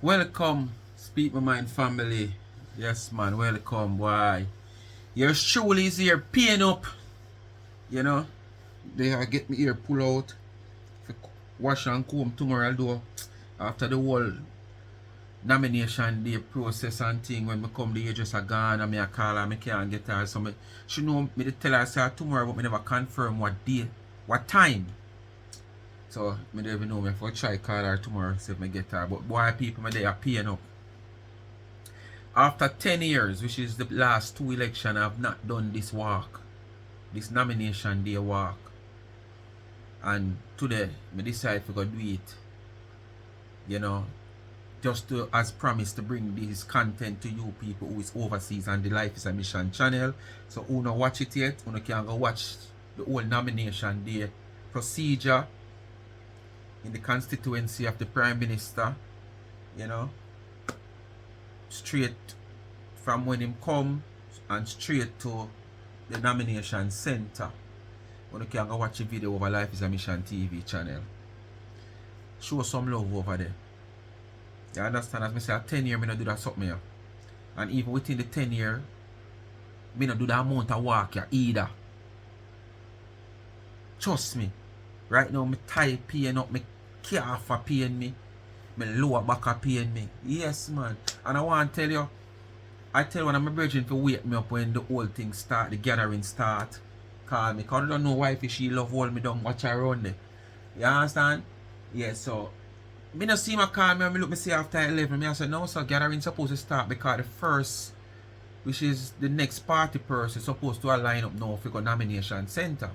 Welcome, Speak My Mind family. Yes, man, welcome. Why? Your truly is here, paying up. You know, they get me here pull out. Wash and comb tomorrow, I'll do after the whole nomination day process and thing. When me come, the just a gone and me a call and me can't get her. So she know me to tell her say tomorrow, but me never confirm what day, what time. So me don't even know me for try call her tomorrow, see if me get her. But why people me they are paying up. After 10 years, which is the last two elections, I have not done this walk, this nomination day walk. And today, I decide to go do it. You know, just to, as promised, to bring this content to you people who is overseas on the Life is a Mission channel. So who not watch it yet, who can go watch the whole nomination day procedure in the constituency of the Prime Minister. You know, straight from when him come and straight to the nomination center. You can go watch a video over Life is a Mission TV channel. Show some love over there. You understand? As I say, 10 years, I don't do that something here. And even within the 10 years, I don't do that amount of work here either. Trust me. Right now, my tie paying up, my calf are paying me, my lower back are paying me. Yes, man. And I want to tell you, I tell one of my brethren to wake me up when the whole thing start, the gathering start. Call me. Because I don't know why if she love hold me down, watch her run there. You understand? Yeah, so me not see my call me and me look me see after 11. Me I said no, so gathering supposed to start because the first, which is the next party person, supposed to line up now for the nomination center.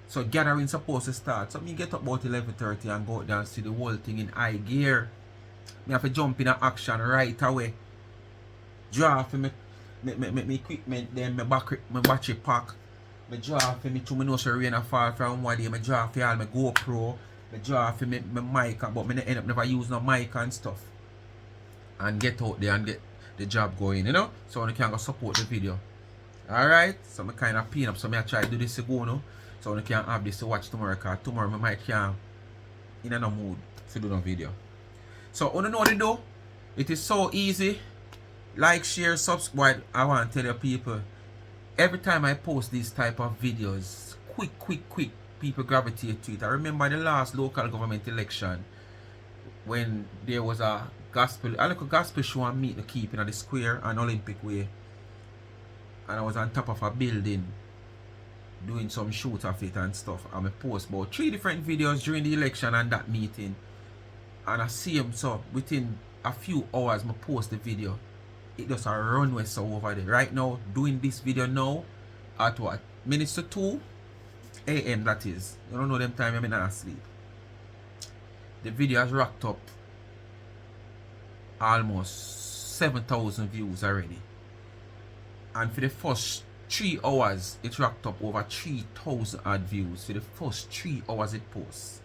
So gathering supposed to start. So me get up about 11:30 and go down and see the whole thing in high gear. Me have to jump in action right away. Draw for me equipment, then my battery pack. Me draw for me to me know so rain a fall from one day. Me draw for all my GoPro. Me draw for me mic, but me end up never use no mic and stuff. And get out there and get the job going, you know? So I can go support the video. Alright? So I kind of pin up. So I try to do this ago, no? So I can have this to watch tomorrow, because tomorrow I might can in a mood to do no video. So you know what to do? It is so easy. Like, share, subscribe. I want to tell you people, every time I post these type of videos, quick, people gravitate to it. I remember the last local government election when there was a gospel show and meet the keeping at the square and Olympic Way. And I was on top of a building doing some shoot of it and stuff. And I post about 3 different videos during the election and that meeting. And I see them, so within a few hours I post the video. It does a runway so over there. Right now, doing this video now at what? Minutes to 2 a.m. that is. You don't know them time I'm not asleep. The video has racked up almost 7,000 views already. And for the first 3 hours, it racked up over 3,000 odd views. For the first 3 hours it posts.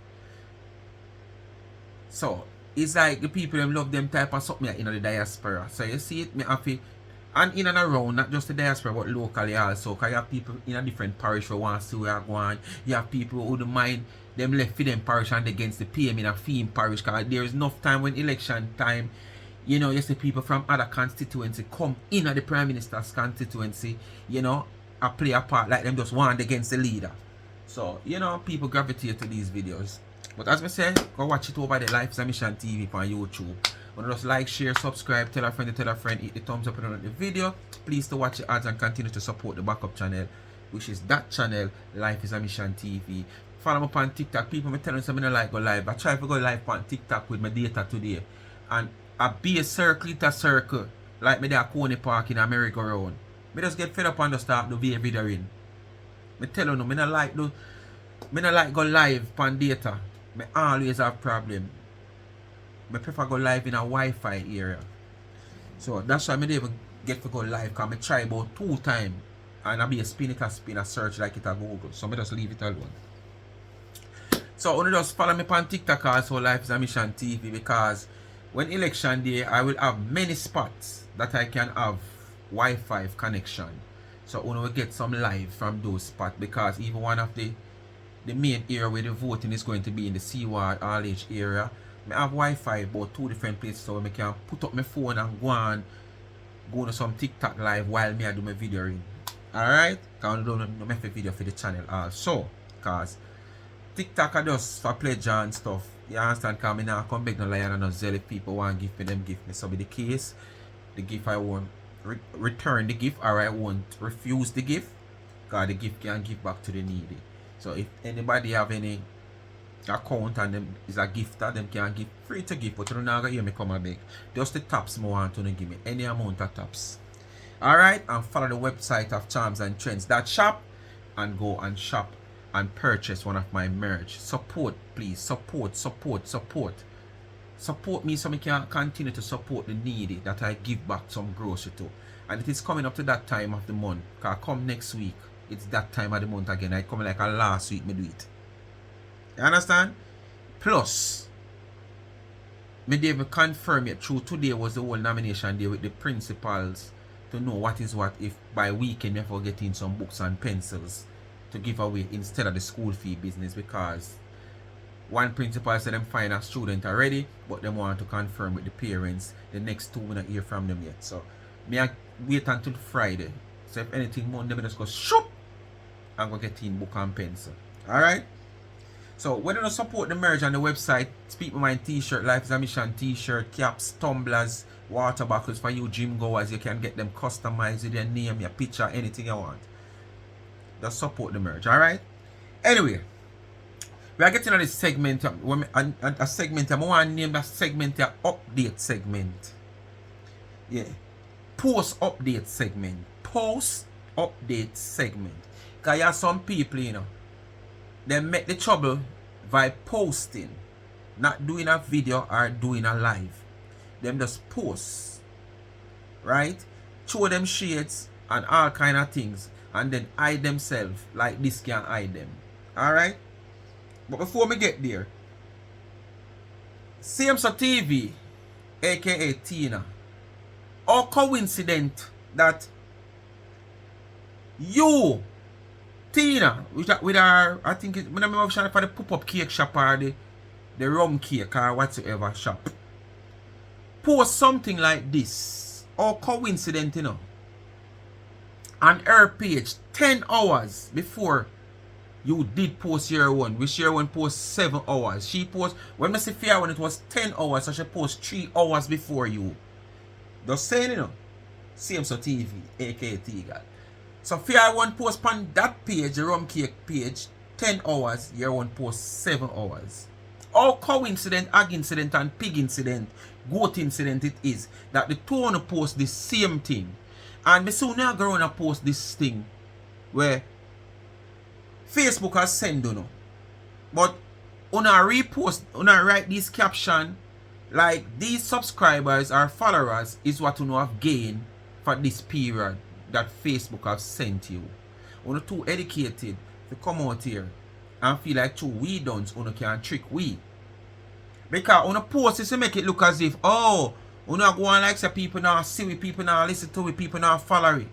So it's like the people them love them type of something in the diaspora. So you see it, me happy. And in and around, not just the diaspora, but locally also. Because you have people in a different parish who want to see where I'm going. You have people who don't mind them left for them parish and against the PM in a theme parish. Because there is enough time when election time, you know, you see people from other constituency come in at the Prime Minister's constituency, you know, and play a part like them just want against the leader. So, you know, people gravitate to these videos. But as I say, go watch it over the Life is a Mission TV on YouTube. Just like, share, subscribe, tell a friend to tell a friend, hit the thumbs up on the video. Please to watch the ads and continue to support the backup channel, which is that channel, Life is a Mission TV. Follow me on TikTok. People me telling me I don't like go live. I try to go live on TikTok with my data today. And I be a circle to circle. Like me there at Coney Park in America around. Me just get fed up and just start the video in. Me tell you no, me not like go live on data. Me always have problem. I prefer go live in a Wi-Fi area. So that's why I don't even get to go live, because I try about 2 times and I be a spin a search like it a Google. So I just leave it alone. So you just follow me on TikTok also, Life is a Mission TV, because when election day I will have many spots that I can have Wi-Fi connection. So you will get some live from those spots, because even one of the main area where the voting is going to be in the Seaward, All Age area. I have Wi-Fi about 2 different places so I can put up my phone and go to some TikTok live while me I do my video. Alright? Because I don't make a video for the channel also. Because TikTok are just for pleasure and stuff. You understand? Because I now come back no lion and no zealous people want to give me them gift me. So be the case, the gift I won't return the gift or I won't refuse the gift. Because the gift can give back to the needy. So if anybody have any account and them is a gifter, them can give free to give, but you don't know hear me come and beg. Just the tops more want to give me any amount of tops. Alright, and follow the website of Charms and Trends that shop and go and shop and purchase one of my merch. Support, please. Support. Support me so I can continue to support the needy that I give back some grocery to. And it is coming up to that time of the month. Because come next week, it's that time of the month again. I come like a last week me do it. You understand? Plus, me did confirm it through today was the whole nomination day with the principals to know what is what if by weekend you have get in some books and pencils to give away instead of the school fee business, because one principal said them find a student already but them want to confirm with the parents. The next 2 we not hear from them yet. So me I wait until Friday. So if anything Monday me just go shoop and go get in book and pencil. Alright? So when you support the merch on the website, Speak My Mind t-shirt, Life is a Mission t-shirt, caps, tumblers, water bottles for you gym goers. You can get them customized with your name, your picture, anything you want. Just support the merch, alright? Anyway, we are getting on this segment. A segment, I want to name that segment a update segment. Yeah. Post update segment. Post update segment. Because you have some people, you know, they make the trouble by posting, not doing a video or doing a live. Them just post, right? Show them shades and all kind of things, and then hide themselves like this can hide them. Alright? But before me get there, CMSO TV, aka Tina, how coincident that you Tina, with our, I think it's, when I'm for the pop-up cake shop or the rum cake or whatsoever shop, post something like this, or coincident, you know, on her page 10 hours before you did post your one, which your one post 7 hours. She post, when I say fair one, it was 10 hours, so she post 3 hours before you. Just saying, you know, CMSO TV, aka T-God. So if you want post on that page, the rum cake page, 10 hours, you want post 7 hours. How coincident, ag incident, and pig incident, goat incident it is that the two want to post the same thing. And me soon now go on and post this thing where Facebook has sent you know. But on a repost, on a write this caption like these subscribers or followers is what you know have gained for this period that Facebook have sent you. You're too educated to come out here and feel like two we don't can trick we. Because on a post is to make it look as if, oh, you go on like say people now see we, people now listen to we, people now follow it.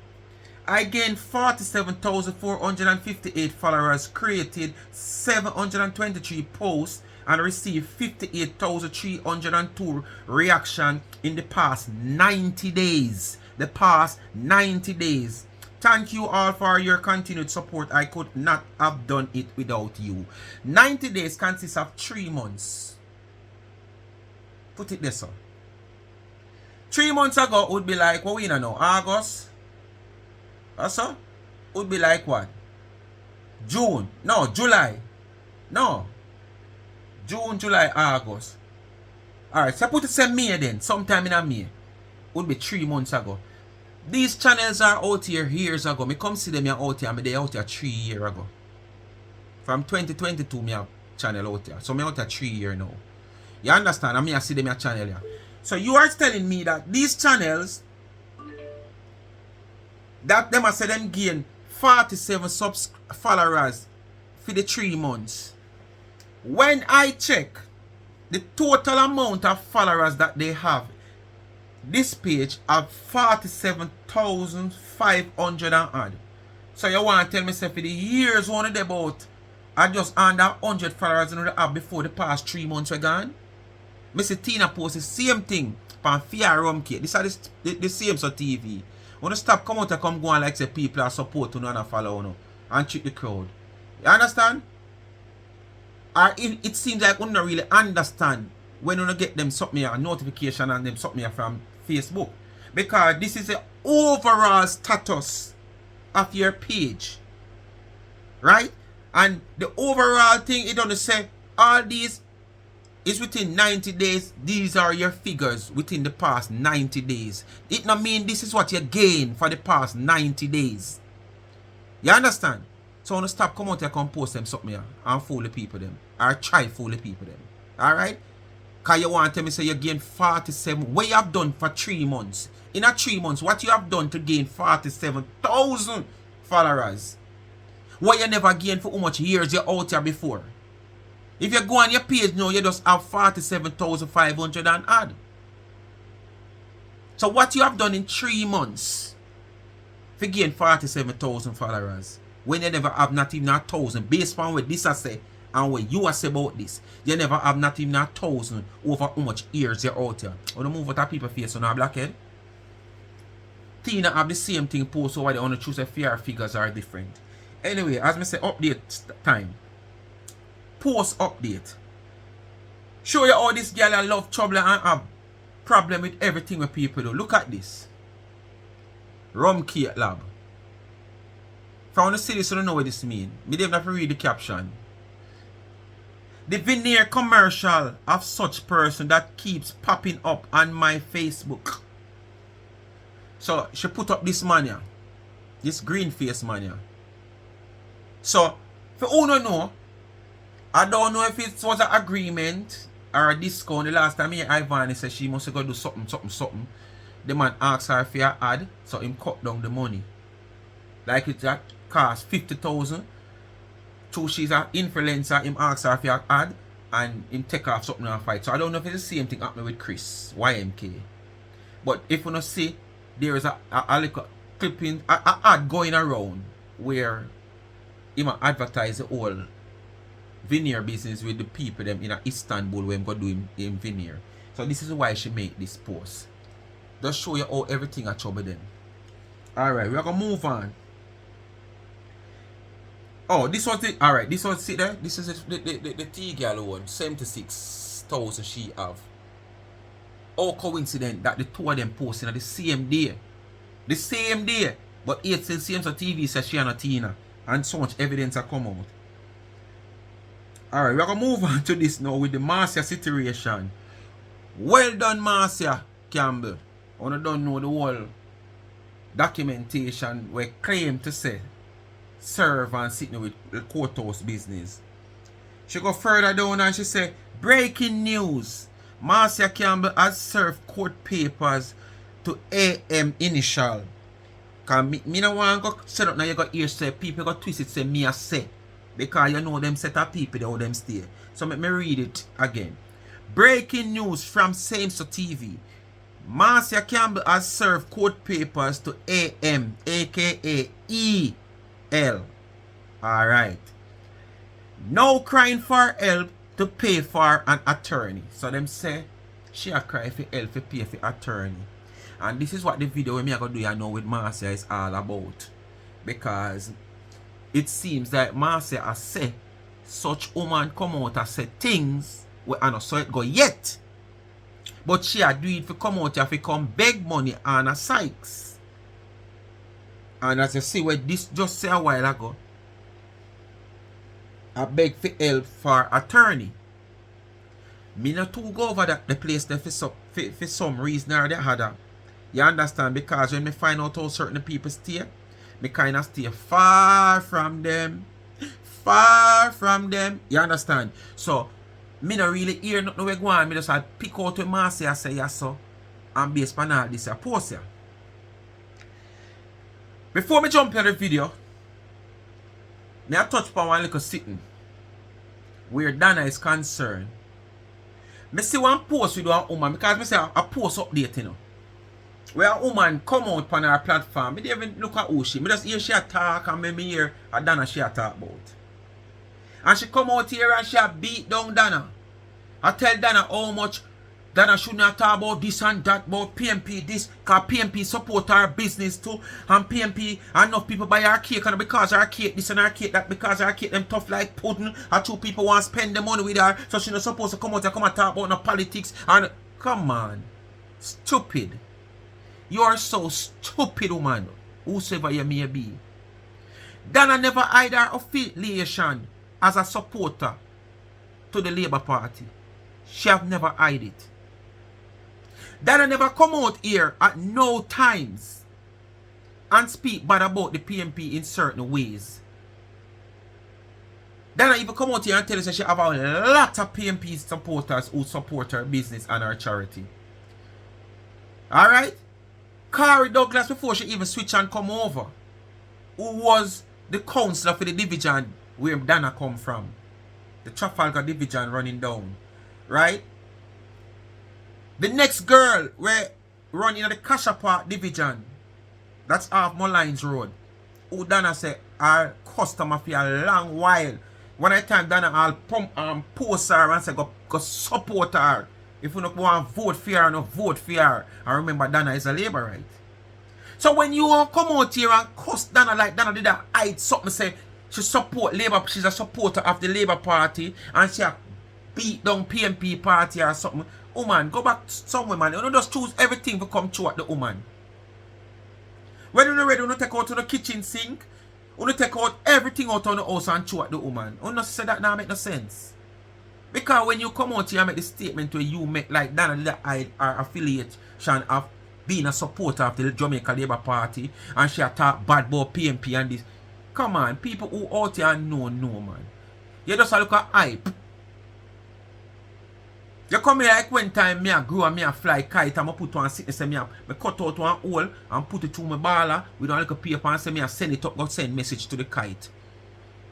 I gained 47,458 followers, created 723 posts, and received 58,302 reactions in the past 90 days. The past 90 days. Thank you all for your continued support. I could not have done it without you. 90 days consists of 3 months. Put it this way. 3 months ago would be like, what we know, August? Also, would be like what? June. No, July. No. June, July, August. Alright, so put it say May then. Sometime in May. Would be 3 months ago. These channels are out here years ago. Me come see them here out here. They out here 3 years ago. From 2022 me have channel out here. So me out here 3 years now. You understand? I see them here channel here. So you are telling me that these channels that them I say them gain 47 followers for the 3 months. When I check the total amount of followers that they have, this page have 47,500 and odd. So you want to tell me say for the years one of about I just under 100 followers in the app before the past 3 months were gone? Me see Tina post the same thing on Fear Rum Cake. This is the same so TV. When you stop come out and come go on like say people are support you and follow you and treat the crowd. You understand? Or it seems like you don't really understand when you get them something a notification and them something from Facebook. Because this is the overall status of your page. Right? And the overall thing, it don't say all these is within 90 days. These are your figures within the past 90 days. It not mean this is what you gain for the past 90 days. You understand? So when you stop, come out here and post them something here and fool the people them. Or try fool the people them. Alright? Because you want to tell me say you gain 47. What you have done for 3 months? In a 3 months, what you have done to gain 47,000 followers? What you never gained for how much years you're out here before? If you go on your page now, you just have 47,500 and add. So what you have done in 3 months to gain 47,000 followers, when you never have not even 1,000, based on what this I say and what you say about this, you never have not even 1,000 over how much years you're out here. When you move out of people's face on a blackhead, Tina have the same thing post over there on the choose if your figures are different. Anyway, as I say, update time. Post update. Show you how this girl love trouble and have problem with everything with people do. Look at this. Rum Cake Lab. If I want to see this, I don't know what this means. Me don't have to read the caption. The veneer commercial of such person that keeps popping up on my Facebook. So she put up this man here. This green face man here. So, for all no know, I don't know if it was an agreement or a discount. The last time Ivan said she must go do something. The man asked her for an ad, so him cut down the money. Like it that cost 50,000. So she's an influencer, him asked her for an ad and him take off something and fight. So I don't know if it's the same thing happening with Chris, YMK. But if you don't see, there is a little clipping, a ad going around where him advertise the whole veneer business with the people them in Istanbul where I'm going to do him veneer. So this is why she make this post. Just show you how everything are trouble them. Alright, we're going to move on. Oh, this was it. Alright, this was it there. This is the T-girl one. 76,000 she have. How coincident that the two of them posting at the same day. The same day. But it's the same so TV says she and a Tina. And so much evidence have come out. Alright, we're going to move on to this now with the Marcia situation. Well done, Marcia Campbell. I don't know the whole documentation where claim to say serve and sitting with the courthouse business. She go further down and she say, breaking news. Marcia Campbell has served court papers to AM Initial. Because me no want to go set up now you got hear say people go twist it say me a say. Because you know them set up people how them stay. So let me read it again. Breaking news from Sameso TV. Marcia Campbell has served court papers to AM aka EL. Alright. Now crying for help to pay for an attorney. So them say she a cry for help to pay for attorney. And this is what the video we are going to do now with Marcia is all about. Because it seems that Marcia has said such woman come out and say things where I not saw it go yet. But she had do it for come out here to come beg money on a Sykes. And as you see what this just say a while ago, I beg for help for attorney. Me not too go over that the place there for some reason or the other. You understand? Because when me find out how certain people stay, me kind of stay far from them. Far from them. You understand? So, me not really hear nothing we go on. Me just pick out with Marcia say yes so. And based on all this I post here. Before me jump into the video, me I touch upon one little sitting where Dana is concerned. Me see one post with one woman because me say a post update, you know. Where a woman come out on her platform, me didn't even look at who she. Me just hear she a talk and me hear a Dana she a talk about. And she come out here and she a beat down Dana. I tell Dana how much Then I should not talk about this and that, about PMP this, because PMP support our business too. And PMP, enough people buy our cake, and because our cake this and our cake that, because our cake them tough like pudding, and two people want to spend the money with her, so she's not supposed to come out and talk about no politics. And come on, stupid. You are so stupid, woman, whosoever you may be. Dana never hide her affiliation as a supporter to the Labour Party. She have never hide it. Dana never come out here at no times and speak bad about the PMP in certain ways. Dana even come out here and tell us that she have a lot of PMP supporters who support her business and her charity. Alright? Carrie Douglas, before she even switch and come over, who was the councillor for the division where Dana come from. The Trafalgar division running down. Right? The next girl where running in the Kasha Park division, that's off Mullines Road, who Dana said our customer for a long while. One time Dana I'll pump and post her and say go support her. If you don't want to vote for her, no vote for her. And remember Dana is a Labourite. So when you come out here and cuss Dana like Dana did that hide something, say she support Labour, she's a supporter of the Labour Party and she beat down PMP party or something. Woman, go back somewhere, man. You don't just choose everything to come through at the woman. When you're ready, you take out to the kitchen sink, you take out everything out on the house and throw at the woman. You not say that now make no sense. Because when you come out here and make the statement where you make like Dana did that hide our affiliation of being a supporter of the Jamaica Labour Party and she talk bad about PMP and this. Come on, people who out here know, man. You just look at hype. You come here like one time me a grow and me a fly kite and I put one sickness and me cut out one hole and put it through my baller with a little paper and say me a send it up, go send message to the kite.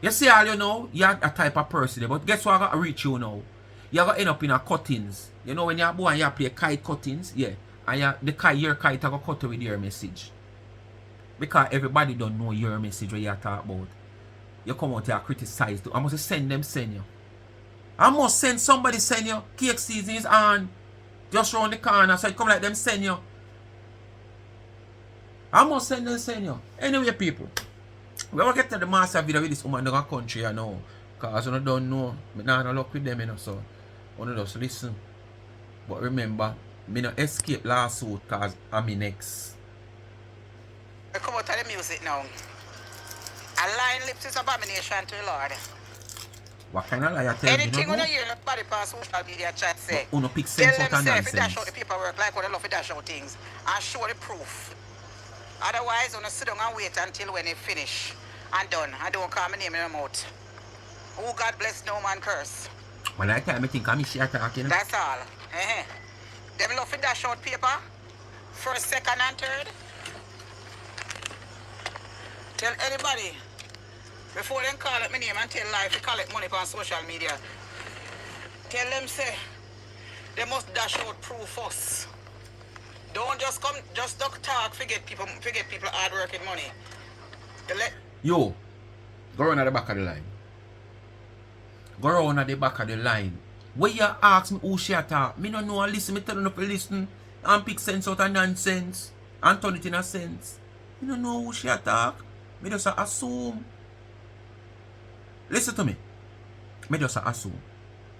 You see all you know, you're a type of person, but guess what I got to reach you now? You got to end up in a cuttings. You know when you're born and you play kite cuttings, yeah. And your kite I got cut with your message. Because everybody don't know your message what you talk about. You come out here criticize. I must send you. I must send somebody send you. Cake season is on. Just round the corner. So it come like them send you. I must send you. Anyway, people. We will get to the master video with this woman in the country, you know. Because I don't know. I don't luck with them, you know. So I want to just listen. But remember, I don't escape lawsuit because I'm in next. I come out of the music now. A lying lips is abomination to the Lord. What kind of lie I tell you? Anything when you hear nobody pass social media chat say, uno pick sense out tell of them nonsense. say dash out the paperwork like when they love to dash out things and show the proof. Otherwise, you sit down and wait until when they finish and done. I don't call my name in the mouth. Who God bless, no man curse. Well, I think I'm share talking. That's all. Them love to dash out paper. First, second, and third. Tell anybody before them call it my name and tell life to collect money on social media. Tell them say they must dash out proof first. Don't just come, just don't talk, forget people hard working money. Yo, go around at the back of the line. Go around at the back of the line. When you ask me who she talk, me don't know and listen, me tell you to listen and pick sense out of nonsense and turn it in a sense. Me don't know who she talk. Me just assume. Listen to me. Me just assume.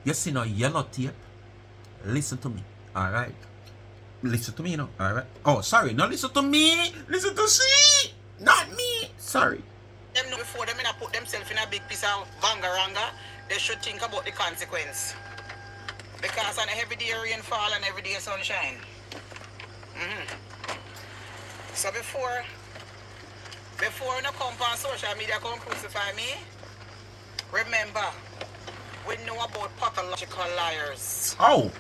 You see no yellow tape? Listen to me. Alright. Listen to me, you know. Alright. Oh, sorry. No, listen to me. Listen to she. Not me. Sorry. Them know before them put themselves in a big piece of bangaranga, they should think about the consequence. Because on every day rainfall and every day sunshine. So before you come on social media, come crucify me, remember, we know about pathological liars. Oh,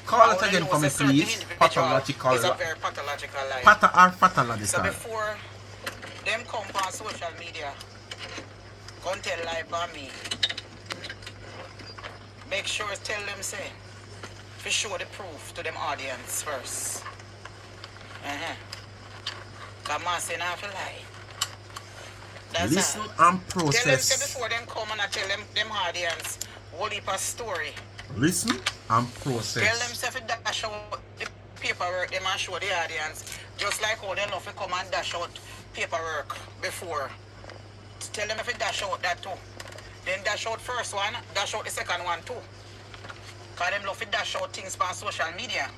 call it again for me, please. Pathological. It's a very pathological liar. Pathological. So before them come on social media, come tell lie about me. Make sure tell them say, for show the proof to them audience first. Come on, say not for lie. That's listen all. And process. Tell them say before them come and I tell them audience whole heap of story. Listen and process. Tell them say for dash dash out the paperwork, them and show the audience. Just like how they love to come and dash out paperwork before. Tell them if you dash out that too. Then dash out first one, dash out the second one too. Because them love to dash out things on social media.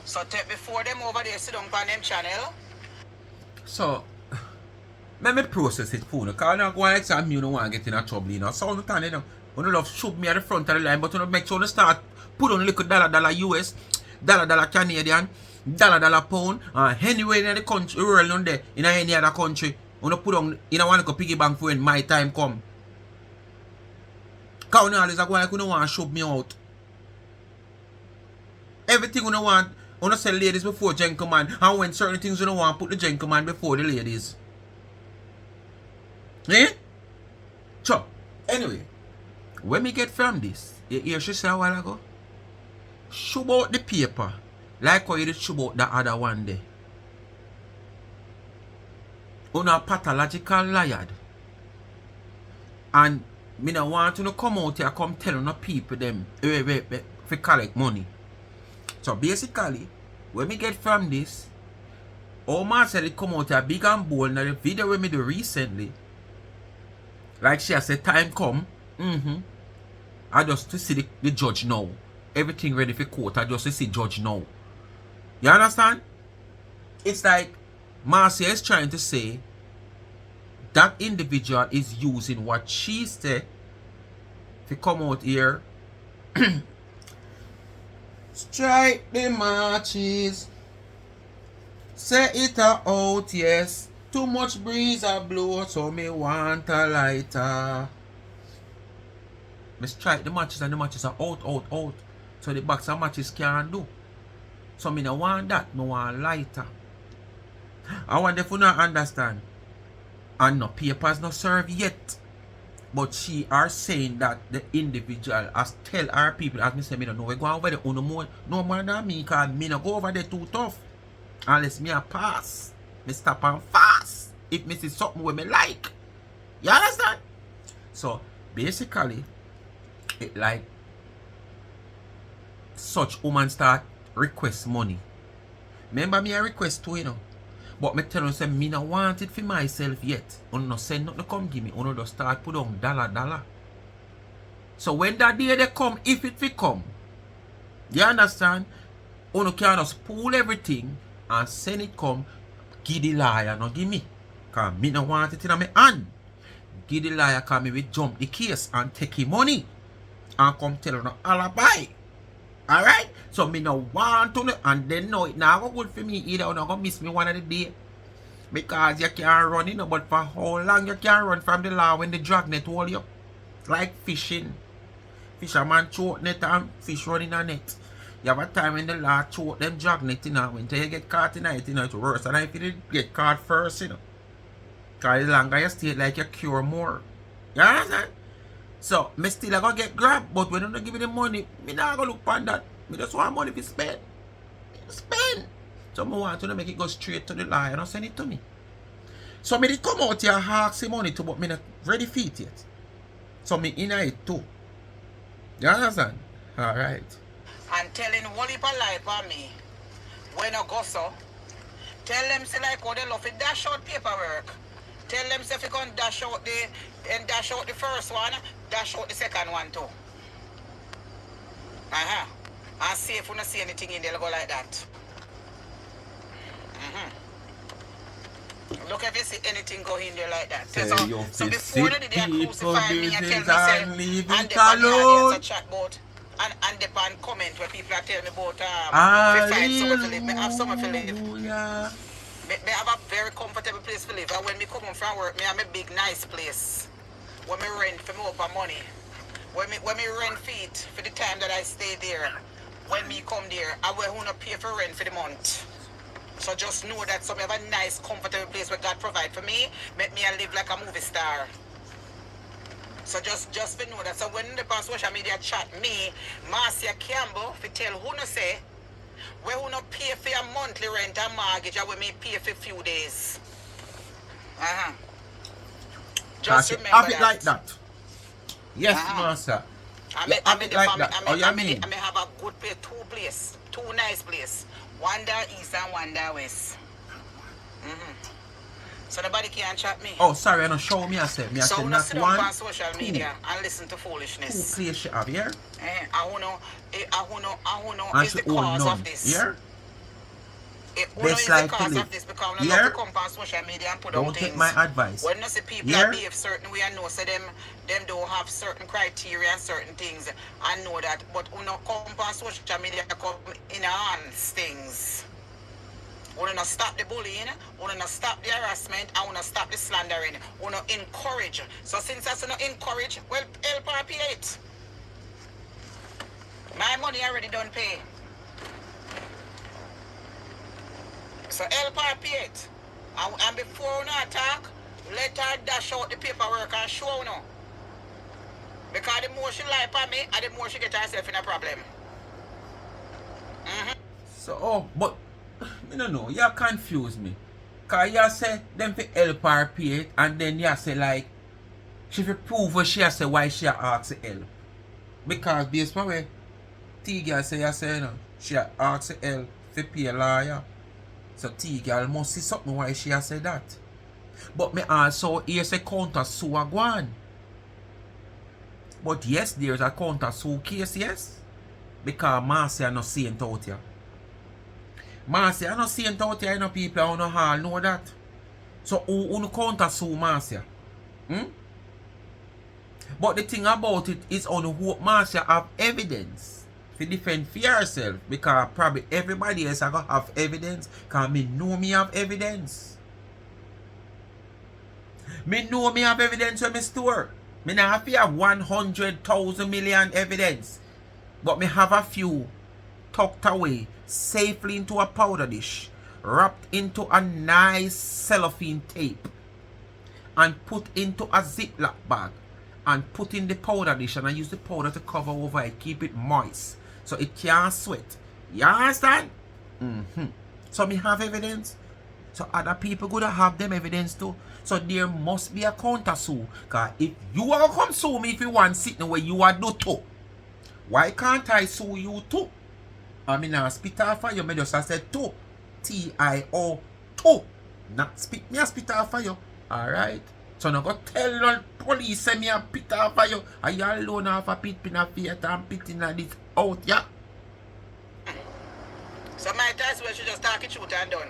So take before them over there, sit down on them channel. So, let me process it for you. Because I'm not going to say you don't want to get in a trouble, you know. So, all the time, you know, you love shoot me at the front of the line, but you know, make sure you start put on a little dollar US, dollar Canadian, dollar pound, anywhere in the country, world on there, in any other country, you put on, you know, one little piggy bank for when my time come. Because you always go like you don't want to shoot me out. Everything you don't want, you don't say ladies before gentlemen, and when certain things you don't want, put the gentleman before the ladies. Eh? So, anyway, when we get from this, you hear she say a while ago, show out the paper, like how you did show out the other one there. On a pathological liar. And me no want to come out here come tell no people them for collect money. So basically, when we get from this, all man said it come out here big and bold in the video we made recently. Like she has said time come. I just to see the judge now. Everything ready for court. I just to see judge now. You understand? It's like Marcia is trying to say that individual is using what she said to come out here. Strike the matches. Say it out, yes. Too much breeze a blow, so me want a lighter. Me strike the matches and the matches are out. So the box of matches can't do. So me no want that, me want lighter. I want if you not understand. And no papers not served yet. But she are saying that the individual has tell our people, as me say, me don't know, we go over there no more than me, because me no go over there too tough. Unless me a pass. Me stop and fast. If me see something where me like. You understand? So basically, it like such woman start request money. Remember me a request too, you know. But me tell you, say, me no want it for myself yet. You no send nothing to come give me. You just start put on dollar. So when that day they come, if it will come, you understand? You can just pull everything and send it come, give the liar, no give me. Because me no want it in my hand. Give the liar, because me will jump the case and take his money. And come tell you no alibi. Alright? So me no want to, and then no, it not go good for me either. You not gonna miss me one of the day. Because you can't run, you know, but for how long you can run from the law when the dragnet hold you? Like fishing. Fisherman choke net and fish running a net. You have a time when the law choke them dragnet, you know, when you get caught in it, you know, it's worse. And if you did get caught first, you know. Because the longer you stay, like you cure more. You understand? So, me still gonna get grabbed, but when you don't give me the money, me not gonna look on that. Me just want money to spend. Spend. So, I want to make it go straight to the line and send it to me. So, me did come out here and ask the money too, but me not ready for it yet. So, me in it too. You understand? Alright. And telling one heap of lie for me. When I go so, tell them say like how they love to dash out paperwork. Tell them say if you can dash out the first one, dash out the second one too. And see if you don't see anything in there, go like that. Look if you see anything go in there like that. So before they crucify me and tell me say, and the audience a chat about and the pan comment where people are telling me about fight someone to live. Me have someone to live. Me have a very comfortable place to live. And when me come home from work, me have a big nice place. When me rent for me open money. When me rent feet for the time that I stay there. When me come there, I will not pay for rent for the month. So just know that some have a nice, comfortable place where God provide for me, make me live like a movie star. So just to know that. So when the on social media chat me, Marcia Campbell, to tell who no say, where who no pay for your monthly rent and mortgage, I will me pay for a few days. Just remember have it that. like that. Yes, Marcia. I have it like that. I may have a good place, two Two nice place. One down east and one down west. So nobody can chat me. Oh, sorry, I don't show me. I said So we not not sit down one, on social two. media and listen to Two foolishness. place she have here. I wanna And is she the own cause none. of this. Here? Uno Best is the life to cause live. of this because we Here? not to come on social media and put out Don't things. take my advice. When you see people Here? that behave certain way and know so them don't have certain criteria and certain things and know that, but uno come on social media come enhance things. We don't stop the bullying, we don't stop the harassment, and we don't stop the slandering. We don't encourage. So since that's not encourage, well, help her pay it. My money already done pay. So help her pay it. And before we attack, let her dash out the paperwork and show no. Because the more she lie for me, and the more she get herself in a problem. So, but, I don't know, you confuse me. Because you say, them for help her pay it, and then you say, like, she fi prove what she say why she ask for help. Because based on way T-girl say, you say, you know, she ask for help to pay a lawyer. So T-girl must see something why she say that. But me also hear say counter sue a gwan. But yes, there's a counter sue case, yes. Because Marcia no saint out here. Marcia no saint out here, you know, people who no all know that. So who no counter sue Marcia? But the thing about it is on who Marcia have evidence to defend for herself, because probably everybody else are gonna have evidence, because me know me have evidence. Me know me have evidence when me store. Me not have to have 100,000 million evidence. But me have a few tucked away safely into a powder dish, wrapped into a nice cellophane tape, and put into a Ziploc bag, and put in the powder dish, and I use the powder to cover over it, keep it moist, so it can't sweat. You understand? So me have evidence. So other people gonna have them evidence too. So there must be a counter sue. Cause if you are come sue me if you want sitting where you are do too, why can't I sue you too? I mean I spit off of you, me just I said too. T-I-O too. Not spit me a spit off of you. Alright? So now go tell the police say me a pit off of you. Are you alone off a pit in a theater and pit in a this out, yeah? So my task was to just talk it truth and done.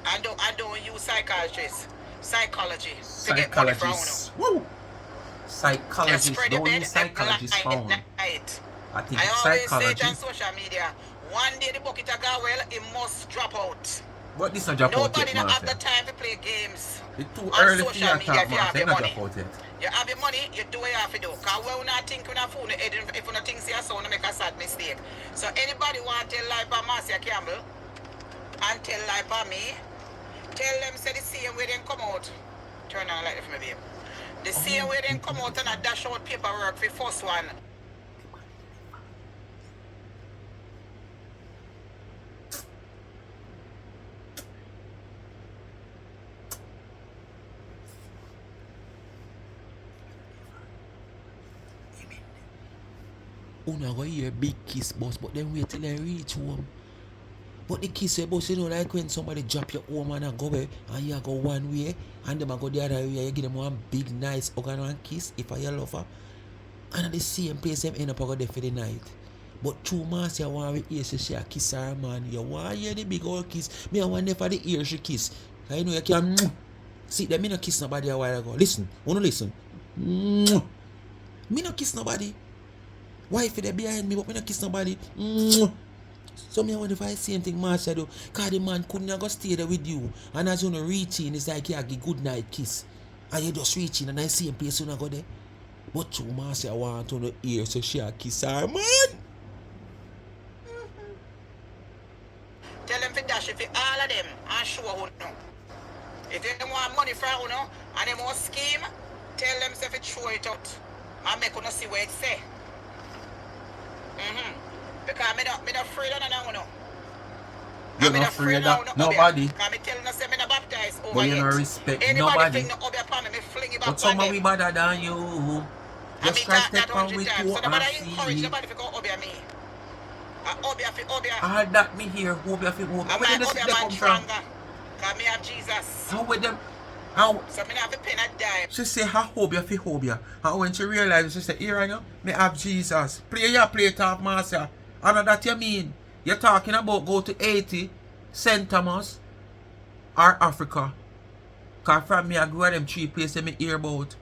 I don't use psychiatrists. Psychology. To get money from Psychologists. Woo! Psychologists. Don't use psychologists found. I think I always say it on psychology. social media. One day the bucket a go well, it must drop out. But this not drop out Nobody yet, don't have the Marcia. time to play games. It's too on early for you social to media talk, if you have Marcia. your It's not money. drop out yet. You have your money, you do what you have to do. Because when we not think we not fool the head, if we not think see a son, make a sad mistake. So anybody want to tell lie about Marcia Campbell and tell lie about me, tell them say the same way they come out. Turn on like that for me, babe. The same way they come out and a dash out paperwork for first one. Una go hear big kiss bus, but then wait till I reach home. But the kiss bus, you know, like when somebody drop your home and go away, and you go one way, and them go the other way, you give them one big nice hug and kiss if I your lover. And at the same place, them end up go there for the night. But true Marcia want to hear she a kiss her man. You want to hear the big old kiss. Me I want never the ear she kiss. I know you can see them, me no kiss nobody a while ago. Listen, wanna listen. Me no kiss nobody. Wife they behind me, but me no kiss nobody. So me I wonder if I see anything Marcia do. Cause the man couldn't go stay there with you. And as you reach in, it's like you give good night kiss. And you just reach in and I see him place you go there. But true Marcia want to hear so she a kiss her man. Tell them to dash it for all of them and show who know. If they want money from you know, and they want scheme, tell them to throw it out and make you see what it say. Because I'm not afraid of no one. You're not afraid of nobody. Because I'm telling you, I'm not baptized over But you yet. don't respect Anybody nobody. think no over upon me, fling it back But on somebody them. better than you. I Just mean try that step on 100 with times. you So and nobody encourage see. nobody to go over me. Obia. All that me hear, Obia fi Obia. Where them Obia they man come from? stronger. Cause me have Jesus. How with them? How? So me have to pay a dime. She say her Obia fi Obia. And when she realized, she say, here I know, me have Jesus. Play it off, master. And that you mean? You're talking about go to Haiti, St. Thomas, or Africa. Cause from me I go to them 3 places me hear about.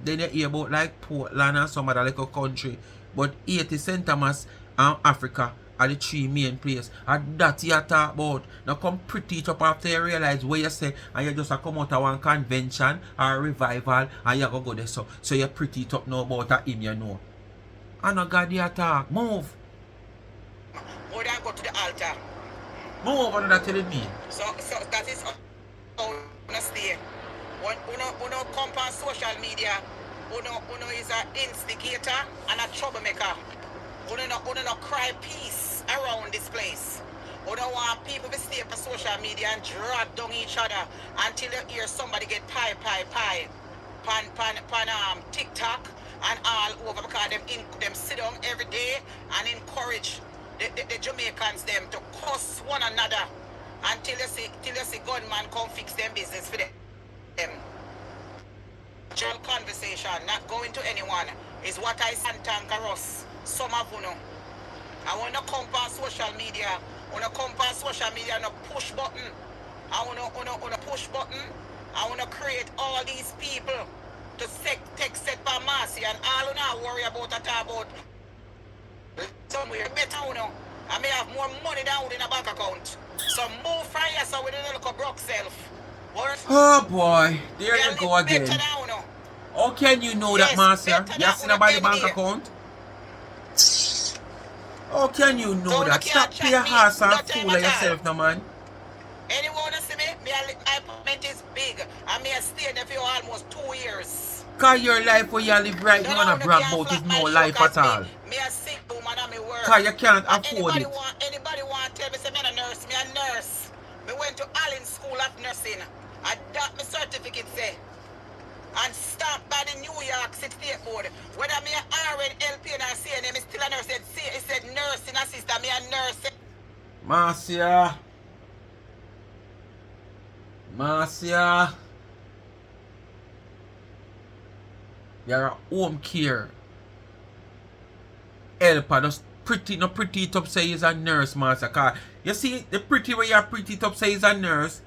Then you hear about like Portland and some other little country. But Haiti, St. Thomas and Africa are the 3 main places. And that you talk about. Now come pretty it up after you realize where you say and you just come out of one convention or revival and you go there. So you pretty it up now about him you know. And no God you talk. Move. More than go to the altar. Move on that telling me. So that is how you stay. When you come on social media, you is an instigator and a troublemaker. You don't cry peace around this place. You don't want people to stay on social media and drag down each other until you hear somebody get pie pan TikTok and all over because them sit down every day and encourage the Jamaicans them to cuss one another until you see gunman come fix them business for them. General conversation, not going to anyone, is what I Santankaros. Some of you know. I want to come on social media. I want to come on social media and a push button. I want to push button. I want to create all these people to take set by Marcy and all you now worry about somewhere better you know. I may have more money down in a bank account. So move from here so with a little broke self. Oh boy, there you go again. How can you know that, Marcia? You seen about the bank account? How can you know that? Stop playing horse and fool yourself, no man. Anyone see me? My apartment is big. And me stay there for almost 2 years. Cause your life where you live right now and brag about is no life at all. Me a sick woman and me work. Cause you can't afford it. Anybody want to tell me say me a nurse? Me a nurse. Me went to Allen School of Nursing. I got my certificate say. And stamped by the New York City State Board. Whether me a RN, LPN or CNM, me still a nurse. It said nursing assistant. Me a nurse. Marcia. You're a home care helper. Just pretty it up say he's a nurse, Marcia. Cause you see the pretty way you're pretty it up say he's a nurse.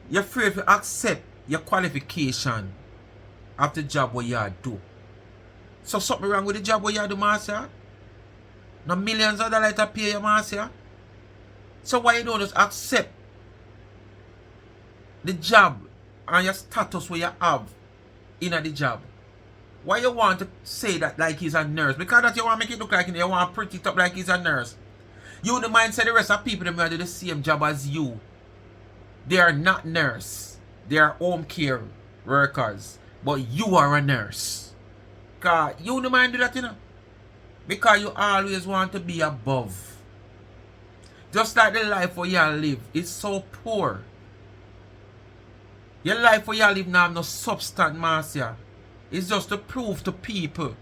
You're afraid to accept your qualification of the job what you do. So something wrong with the job what you do, Marcia? No millions of dollars to pay you, Marcia. So why you don't just accept the job and your status what you have in the job? Why you want to say that like he's a nurse? Because that you want to make it look like you want to pretty it up like he's a nurse. You the mind say the rest of people that may do the same job as you. They are not nurse. They are home care workers. But you are a nurse. Because you the mind do that, you know. Because you always want to be above. Just like the life where you live is so poor. Your life where you live now have no substance, Marcia. It's just to prove to people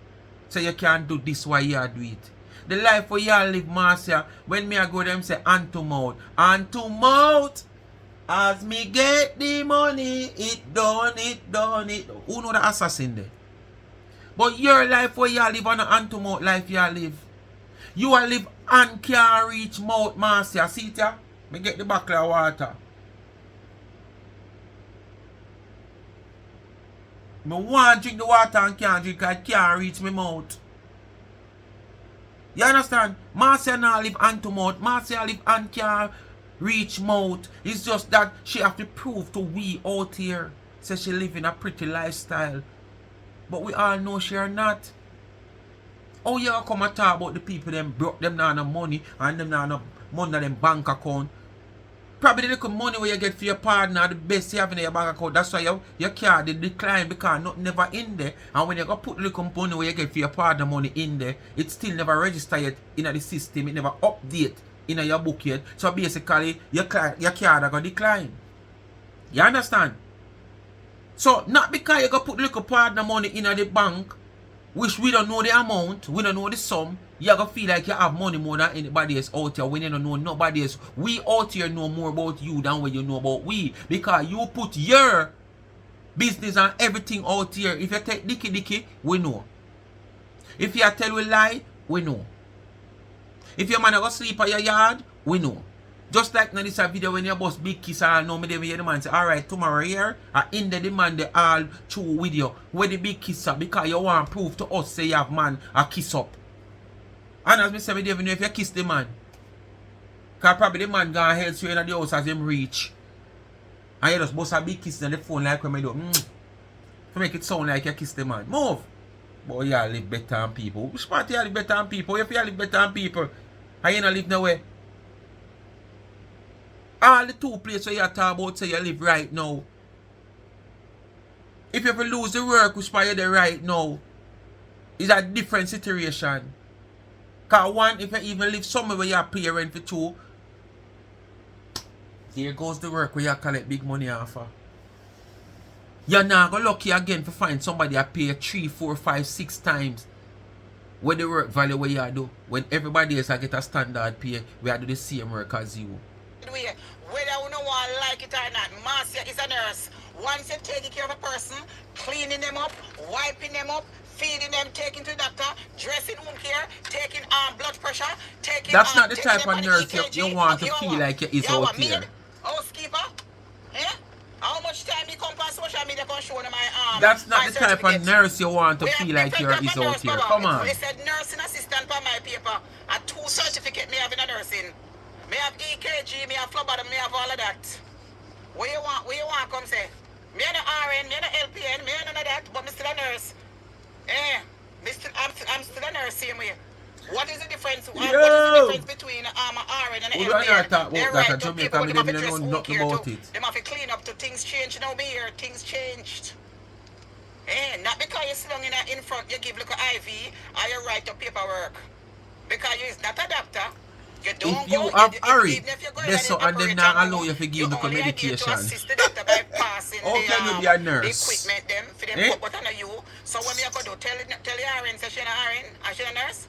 so you can't do this why you do it. The life where you live, Marcia, when me I go them say hand to mouth. Hand to mouth. As me get the money, it done. Who know the assassin there? But your life where you live on a hand to mouth life you live. You will live and can't reach mouth, Marcia. See it ya? Me get the bucket of water. Me want to drink the water and can't drink because I can't reach my mouth. You understand? Marcia now live hand to mouth. Marcia live and can't reach mouth. It's just that she have to prove to we out here. Say she live in a pretty lifestyle. But we all know she are not. Oh, you come and talk about the people them broke them now no money and them now no money in them bank account. Probably the little money where you get for your partner, the best you have in your bank account. That's why your card decline because nothing never in there. And when you go put the little money where you get for your partner money in there, it still never register yet in the system. It never update in your book yet. So basically, your card are going to decline. You understand? So not because you go put the little partner money in the bank, which we don't know the amount, we don't know the sum, you're going to feel like you have money more than anybody else out here when you don't know nobody else. We out here know more about you than what you know about we. Because you put your business and everything out here. If you take dicky, we know. If you tell a lie, we know. If your man go sleep at your yard, we know. Just like in this video when you boss big kiss and know me there the man say, alright, tomorrow here, I end the man they all through with you. Where the big kisser because you want proof to us say you have man a kiss up. And as me say, me don't even know if you kiss the man. Because probably the man gonna help you in the house as him reach. And you just bust a big kiss on the phone like when I do. To make it sound like you kiss the man. Move. But you live better than people. Which part you live better than people? If you live better than people, and you don't live nowhere. All the two places where you talk about say you live right now. If you ever lose the work which part you there right now, it's a different situation. Because one, if you even live somewhere where you pay rent for two, here goes the work where you collect big money off of. You're not going to lucky again to find somebody that pay 3, 4, 5, 6 times where the work value where you do. When everybody else get a standard pay, we do the same work as you. Whether you don't want to like it or not, Marcia is a nurse. Once you're taking care of a person, cleaning them up, wiping them up, feeding them, taking to the doctor, dressing home care, taking blood pressure, taking that's not the taking type of nurse you want to feel like you is out here. Housekeeper? Yeah? How much time you come on social media can show them my that's not my the type of nurse you want to we feel like you're is out here. Come on. They said nursing assistant for my paper. A 2 certificate me have in a nursing. Me have EKG, me have phlebotomy, me have all of that. What you want come say? Me no RN, me no LPN, me none of that, but me still a nurse. I'm still a nurse same way. What is the difference? What is the difference between an RN and an LPN? They're right to people, they have to dress home care too. They have to clean up to things change now, me here, things changed. Not because you're slung in front, you give look an IV, or you write your paperwork. Because you're not a doctor. You don't if you have hurry, that's so and them not allow you to give the medication. How can you be a nurse? The equipment them for them put on you. So when you go do tell the RN say she's an RN and she's a nurse.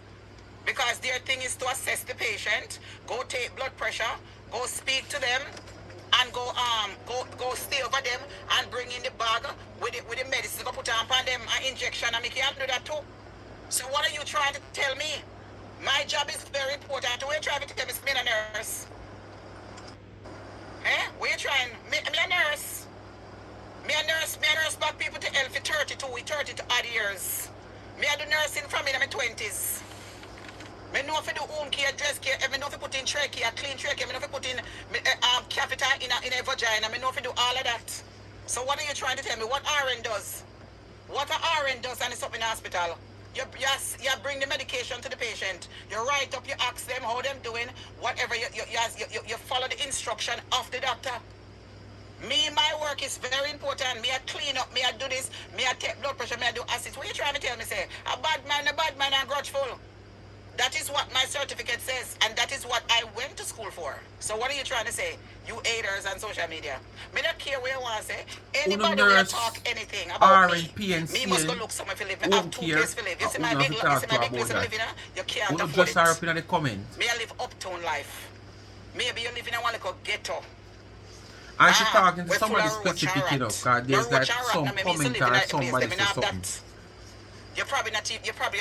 Because their thing is to assess the patient, go take blood pressure, go speak to them, and go stay over them and bring in the bag with the medicine, go put on them an injection, and me can't do that too. So what are you trying to tell me? My job is very important. What are you trying to tell me? Me a nurse. What are you trying? Me a nurse. Me a nurse back people to health for 30 to odd years. Me a do nursing from in my 20s. Me know if you do home care, dress care, me know if you put in trachea, clean trachea, me know if you put in catheter in a vagina, me know if you do all of that. So what are you trying to tell me? What RN does? What a RN does and it's up in the hospital? You bring the medication to the patient. You write up, you ask them how them doing, whatever, you follow the instruction of the doctor. Me, my work is very important. Me, I clean up, me, I do this, me, I take blood pressure, me, I do assist. What are you trying to tell me, say? A bad man, and grudgeful. That is what my certificate says, and that is what I went to school for. So what are you trying to say, you haters on social media? Me not care where you want to say. Anybody will talk anything about me. Me must go look somewhere to live. I have 2 places to live. You see my big place to live in? You can't afford it. In the comment. Me I live uptown life. Maybe you live in a one little ghetto. And she talking to somebody specific, you know, because there's like some comment or somebody say something. You're probably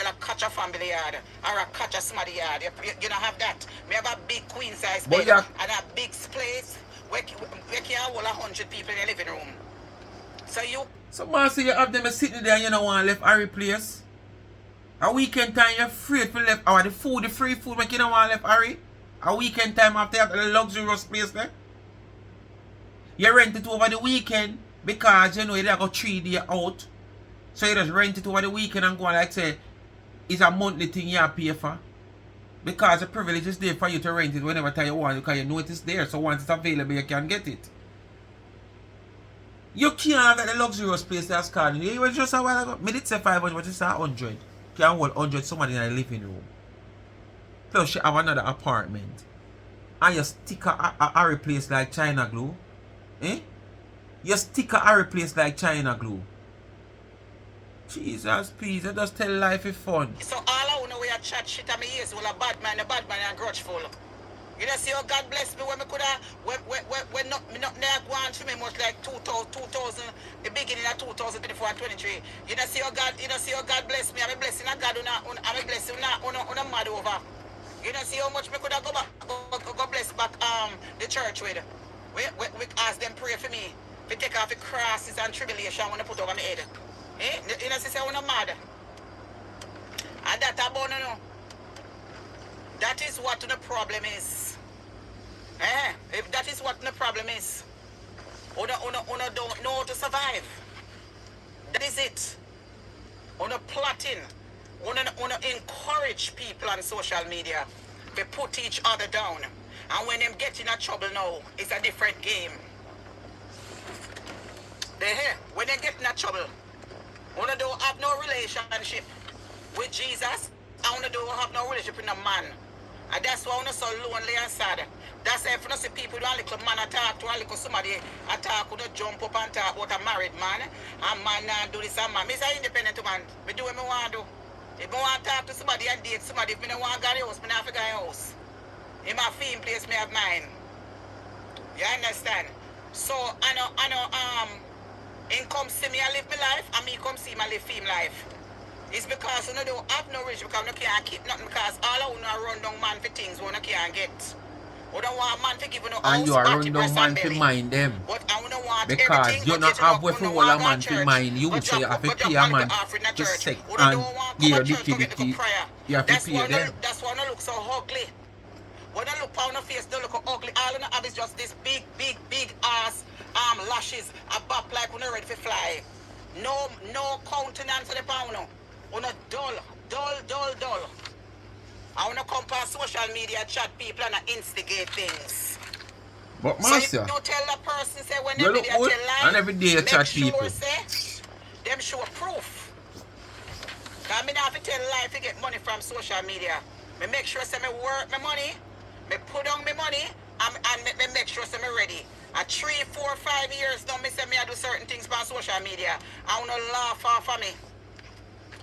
like catch a family yard or a catch a somebody yard. You don't have that. We have a big queen size bed and a big place where can hold 100 people in the living room. So you... So man say you have them sitting there and you don't want to left Harry place. A weekend time you're free to left or the free food make you don't want to left Harry. A weekend time after you have the luxurious place there. You rent it over the weekend because you know you got 3 days out. So you just rent it over the weekend and go on like say it's a monthly thing you have to pay for. Because the privilege is there for you to rent it whenever time you want because you know it is there. So once it's available you can get it. You can't have the luxurious place that's called. You was just a while ago. Me did say 500 but it's 100. You can hold 100 somebody in the living room. Plus you have another apartment. And you stick a replace like China glue. You stick a replace like China glue. Jesus, please, I just tell life is fun. So all I know we a chat shit at me ears, well a bad man and grudgeful. You know, see how God bless me when me could have, when not go on to me much like 2000, the beginning of 2024 and 23. You know, see how God bless me. I'm a blessing of God, I'm a blessing on a mad over. You know, see how much me could have go bless back the church with. We ask them pray for me. We take off the crosses and tribulation when I put over my head. You know, see how I'm mad. And that about no. That is what the problem is. If that is what the problem is, una don't know how to survive. That is it. Una plotting. Una encourage people on social media. They put each other down. And when them get in a trouble now, it's a different game. They here. When they get in a trouble, una don't have no relationship with Jesus. And una don't have no relationship with a man. And that's why I'm so lonely and sad. That's why if you see people do a little man attack to a little somebody attack, you jump up and talk about a married man. And man not do this and man. I'm an independent man. I do what I want to do. If I want to talk to somebody and date somebody, if I don't want to go to the house, I don't have to go to the house. In my film place, I have mine. You understand? So I know him come see me I live my life and me come see him I live film life. It's because you don't have no rich because you can't keep nothing because all I want to run down man for things you can't get. You don't want man to give you no house, And you are run down man to mind them. But I don't want because everything. you not have with all a man to mind you, so you have to pay a man to set and give you liquidity. You have to pay them. That's why I look so ugly. When I look on the face, they look ugly. All I have is just this big ass lashes, a bop like when they're ready to fly. No countenance of the pound. On a dull. I want to come past social media, chat people, and instigate things. But master, so you tell the person say when you every look day good, tell lies, and every day you chat people. Say, them show proof. Because I have to tell life to get money from social media. I make sure say me work my money, me put on my money, and me make sure say me ready. At 3, 4, 5 years now, me say me I do certain things on social media. I want to laugh off of me.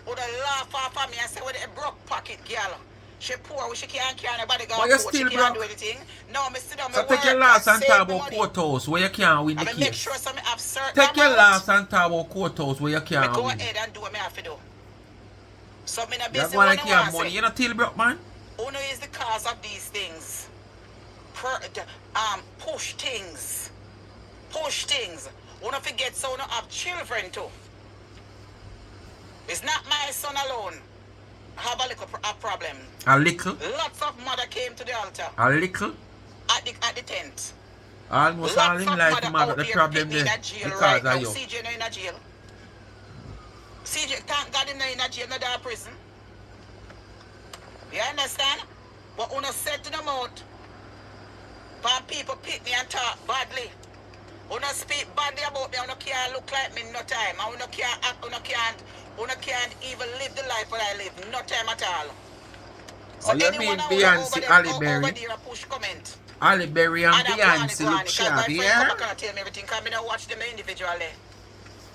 Would laugh off of me and say, with a broke pocket girl. She poor, she can't carry nobody go out, she can't do anything. No, me sit down, me so work, take your loss and talk about courthouse where you can't win the case. Make sure some have certain take your loss and talk about courthouse where you can't win. Go ahead and do what me have to do. So me not busy. That's why I can't money. You not till broke, man. Uno is the cause of these things. Push things. Uno forget so uno have children too. It's not my son alone. Have a little problem. A little? Lots of mother came to the altar. A little? At the tent. Almost all in life have the problem there because right of you. CJ no in a jail. CJ, thank God him no in a jail, no that prison. You understand? But uno said to them out. But people pick me and talk badly. Uno speak badly about me, uno can't look like me no time. And uno can't act, uno can't even live the life that I live. No time at all. So you mean Beyonce, Ali Berry? Ali Berry and Beyonce look sharp, yeah? I'm not going to tell me everything because I don't watch them individually.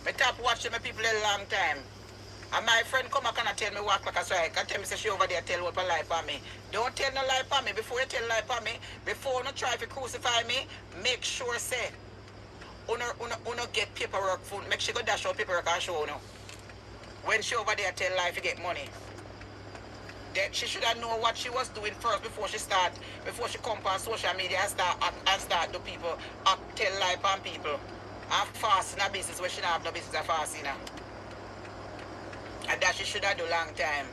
I top watch them people a long time. And my friend come back and tell me walk like a strike. And tell me say she over there tell what a lie for me. Don't tell no lie for me. Before you tell lie for me, before you try to crucify me, make sure say Uno get paperwork for make sure go dash out paperwork and show no. When she over there tell life to get money. Then she should have known what she was doing first before she come on social media and start do people tell life on people. And fast in a business where she don't have no business of fasting. And that she should have do long time.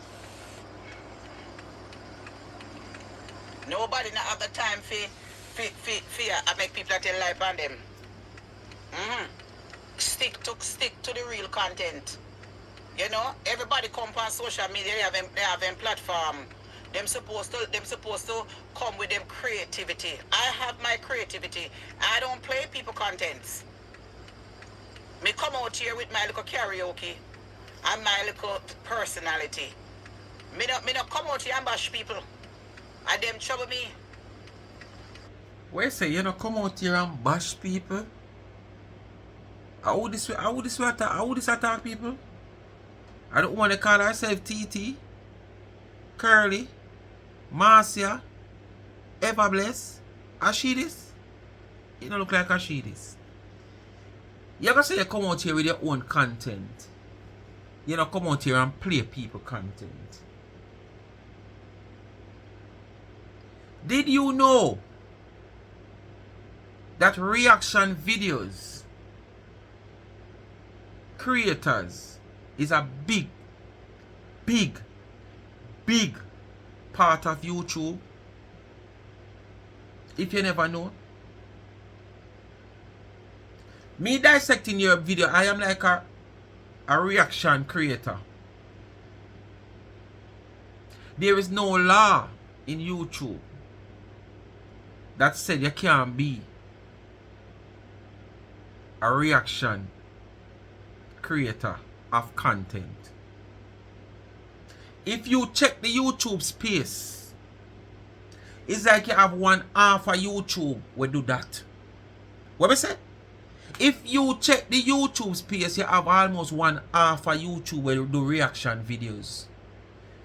Nobody not have the time for make people tell life on them. Stick to the real content. You know, everybody come on social media, they have a platform. Them supposed to come with them creativity. I have my creativity. I don't play people contents. Me come out here with my little karaoke and my little personality. Me not come out here and bash people. And them trouble me. Where say you not come out here and bash people? How would this attack people? I don't want to call herself TT, Curly, Marcia, Everbless, as she this. It don't look like as she this. You ever say you come out here with your own content? You know, come out here and play people content. Did you know that reaction videos creators is a big part of YouTube? If you never know, me dissecting your video, I am like a reaction creator. There is no law in YouTube that said you can't be a reaction creator of content. If you check the YouTube space, it's like you have one half of YouTube will do that. What we say? If you check the YouTube space, you have almost one half of YouTube will do reaction videos.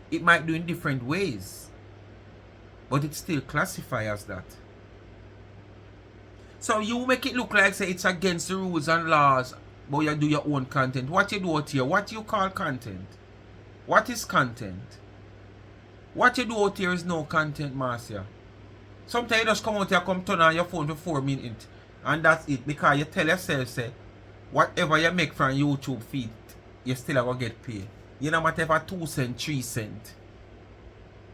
It might do in different ways, but it still classifies as that. So you make it look like say it's against the rules and laws, but you do your own content. What you do out here? What you call content? What is content? What you do out here is no content, Marcia. Sometimes you just come out here, come turn on your phone for 4 minutes, and that's it. Because you tell yourself, say, whatever you make from YouTube feed, you still are going to get paid. You know, whatever 2 cents, 3 cents.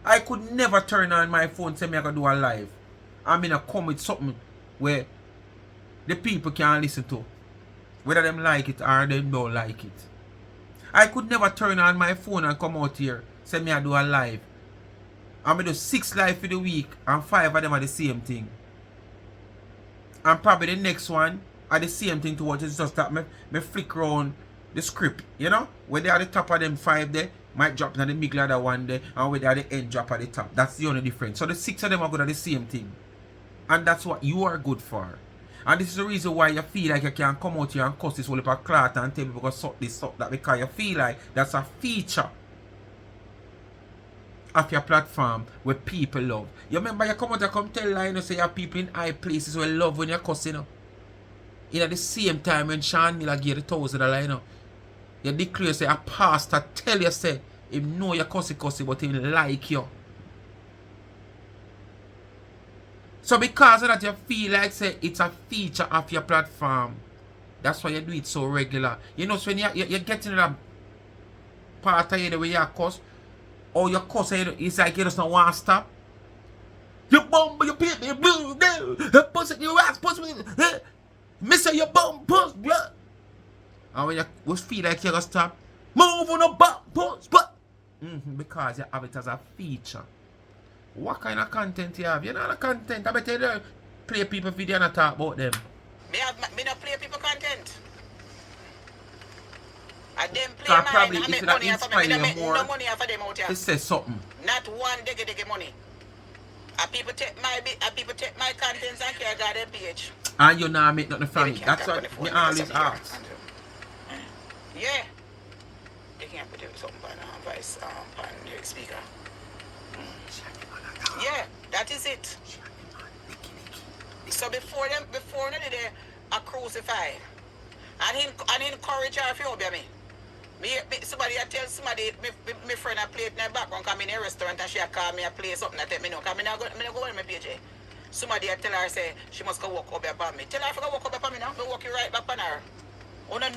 I could never turn on my phone and say me I can do a live. I'm going to come with something where the people can listen to, whether them like it or they don't like it. I could never turn on my phone and come out here, say me I do a live. I'm going to do 6 live for the week and 5 of them are the same thing. And probably the next one are the same thing towards. It's just that me flick around the script, you know? Where they are the top of them 5 there, might drop in the middle of the one there, and where they are the end drop at the top. That's the only difference. So the 6 of them are good at the same thing. And that's what you are good for. And this is the reason why you feel like you can come out here and cuss this whole heap of cloth and tell people to suck this, suck that, because you feel like that's a feature of your platform where people love. You remember you come out and come tell line, you say you have people in high places where love when you're cussing, you know. In at the same time when Sean Miller gave the $1,000, you know, you declare say a pastor tell you say him know you cussy but he like you. So because of that you feel like say it's a feature of your platform. That's why you do it so regular. You know, so when you're getting that part of you where you cuss, or your cuss, it's like you just don't want to stop. You bum, you pit me, blue, pussy, your ass, pussy, miss your bum, puss, blood. And when you feel like you're going to stop, move on the bum, puss, but because you have it as a feature. What kind of content you have? You know the content. I bet you don't play people video and talk about them. Me not play people content. I them play mine. Probably I if make you money off of them. inspire I make more, no money off of them out here. to say something. Not one diggy money. And people take my contents and carry their page. And you now make nothing from it. That's what me always ask. Yeah. They can't put something on voice on the speaker. Yeah, that is it. So before them they are crucified. And encourage her if you obey me. Somebody I tell somebody, my friend I play it in the background, come in a restaurant and she call me a play something that me know. Because I go on my page. Somebody I tell her say she must go walk up upon me. Tell her if I go walk up upon me now, I walk you right back on her. You don't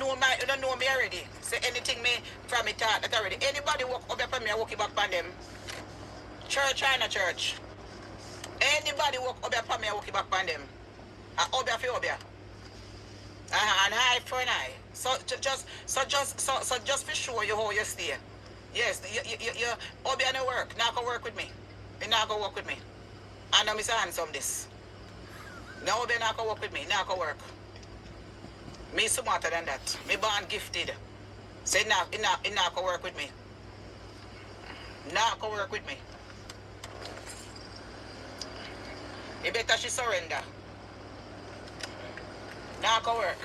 know me already. Say anything me from me talk that already. Anybody walk up upon me, I walk you back on them. Church or not church. Anybody walk up upon me, I walk you back on them. I obey for obey. An eye for an eye. So just for sure you how you stay. Yes, you obey no work. Now go work with me. You now go work with me. I know Mr. Handsome this. Now obey now go work with me. Now go work. Me smarter than that. Me born gifted. Say now go work with me. Now go work with me. You better she surrender. Now go work.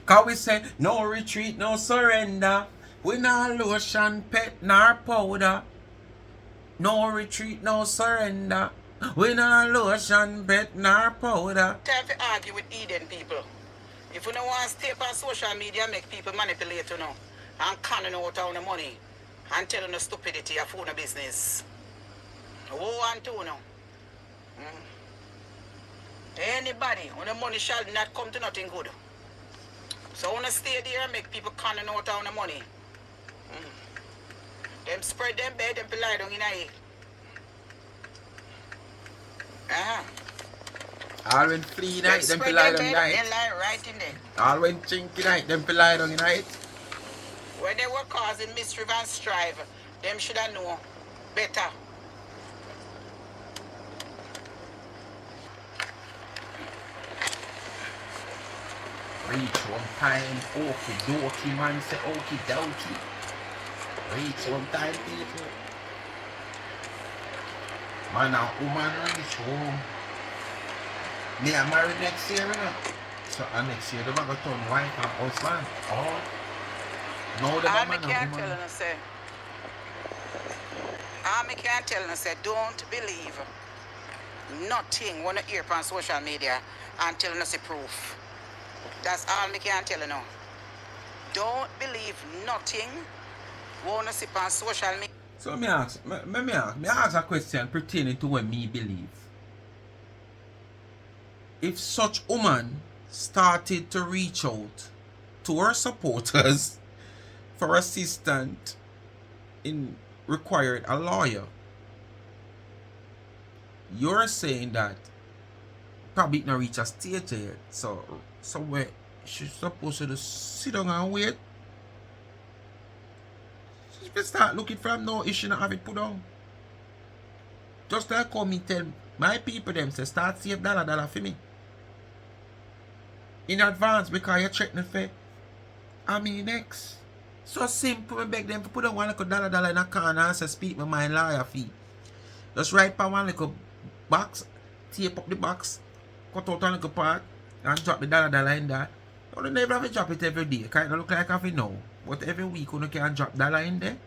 Cause we say, no retreat, no surrender. We not lotion, pet, nor powder. No retreat, no surrender. We not lotion, pet, nor powder. Time to argue with Eden people. If you don't want to stay on social media, make people manipulate you know, and canning out on the money and telling the stupidity of phone business. Who want to know? Anybody, when the money shall not come to nothing good. So I want to stay there and make people canning out on the money. Them spread them bed, them lie down in a All when flea night, them lie down night. They lie right in there. All when chinky night, them lie down night. When they were causing mischief and strife, them should have known better. Reach one time, okie dokie, man say okie dokie. Reach one time, people. Man and woman reach home. Me are married next year, you know. So next year, they're going to turn wife and husband. Oh. No, the man and woman. I can't tell you, say, don't believe nothing when you hear on social media until you see proof. That's all I can tell you now. Don't believe nothing when you see on social media. So me ask a question pertaining to what me believe. If such woman started to reach out to her supporters for assistance in required a lawyer, you're saying that probably not reach a stage yet. So somewhere she's supposed to just sit down and wait. She can start looking for him now if she not have it put down. Just like how me tell my people them say start save $1 for me. In advance because you're threatening for next. So simple, I beg them to put on one little $1 in a corner and say speak my mind lawyer fee. Just write on one little box, tape up the box, cut out one little part, and drop the $1 in there. You never have to drop it every day. Kind of look like I know. But every week you can drop $1 in there.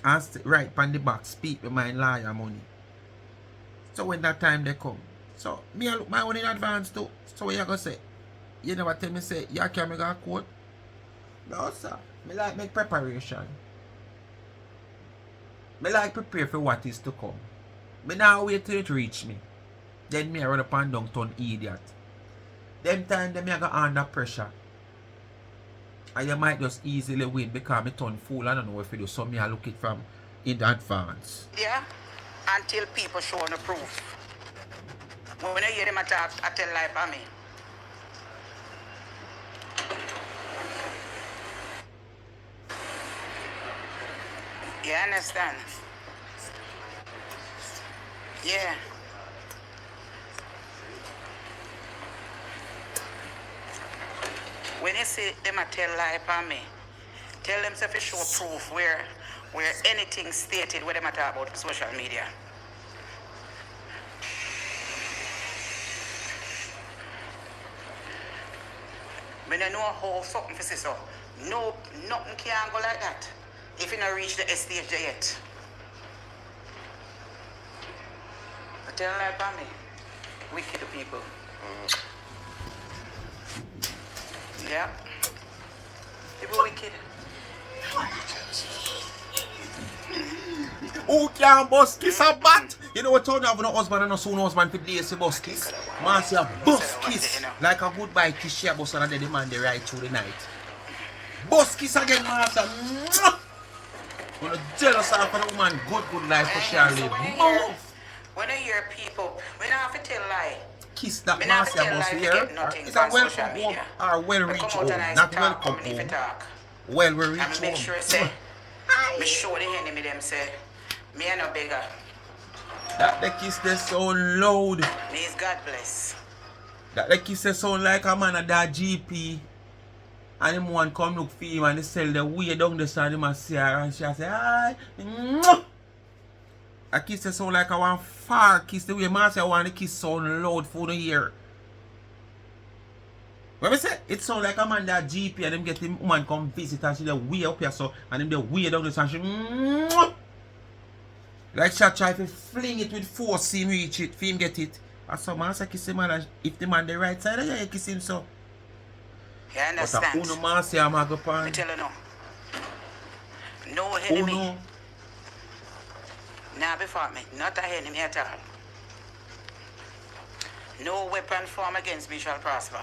And write on the box, speak my mind lawyer money. So when that time they come. So me I look my one in advance too. So what you gonna say? You never tell me say you can make a quote? No sir. Me like make preparation. Me like prepare for what is to come. Me now wait till it reach me. Then me I run up and down turn idiot. Them time them me I go under pressure. And you might just easily win because me turn fool and I don't know if you do. So me I look it from in advance. Yeah. Until people show the proof. When I hear them attack, I tell life on me. You understand? Yeah. When you see them a tell life on me, tell them to show proof where anything stated where them a talk about social media. I don't know how something for so. No, nothing can go like that. If you not reach the stage yet. But tell like about me. Wicked people. Yeah. People wicked. Who can bust kiss a bat? You know what told you have no husband and no soon husband for days to bust kiss? Man say a bust kiss. Like a goodbye kiss she a bust and then the man they ride through the night. Bust kiss again, man say when you jealous of the woman good life for sure live. When I hear people, when I have to tell lie. Kiss that man say a bust here. It's a welcome home or well reach home. Not welcome home. Well we reach home. Make sure say me show the enemy them say me a no beggar. That the kiss they sound loud. Please God bless. That the kiss they sound like a man at that GP. And him one come look for him and they sell the way down the side him and see her and she say hi. A kiss they sound like a one far kiss the way man say I want the kiss sound loud for the ear. When I say it sound like a man that GP and them get him woman come visit and she the way up here so and them the way down this and she like she try to fling it with force him reach it for him get it. And some man say kiss him and if the man the right side you kiss him so. You understand? But a uno man say I'm a go pan. I tell you no. No enemy. Uno. Nah, before me. Not a enemy at all. No weapon formed against me shall prosper.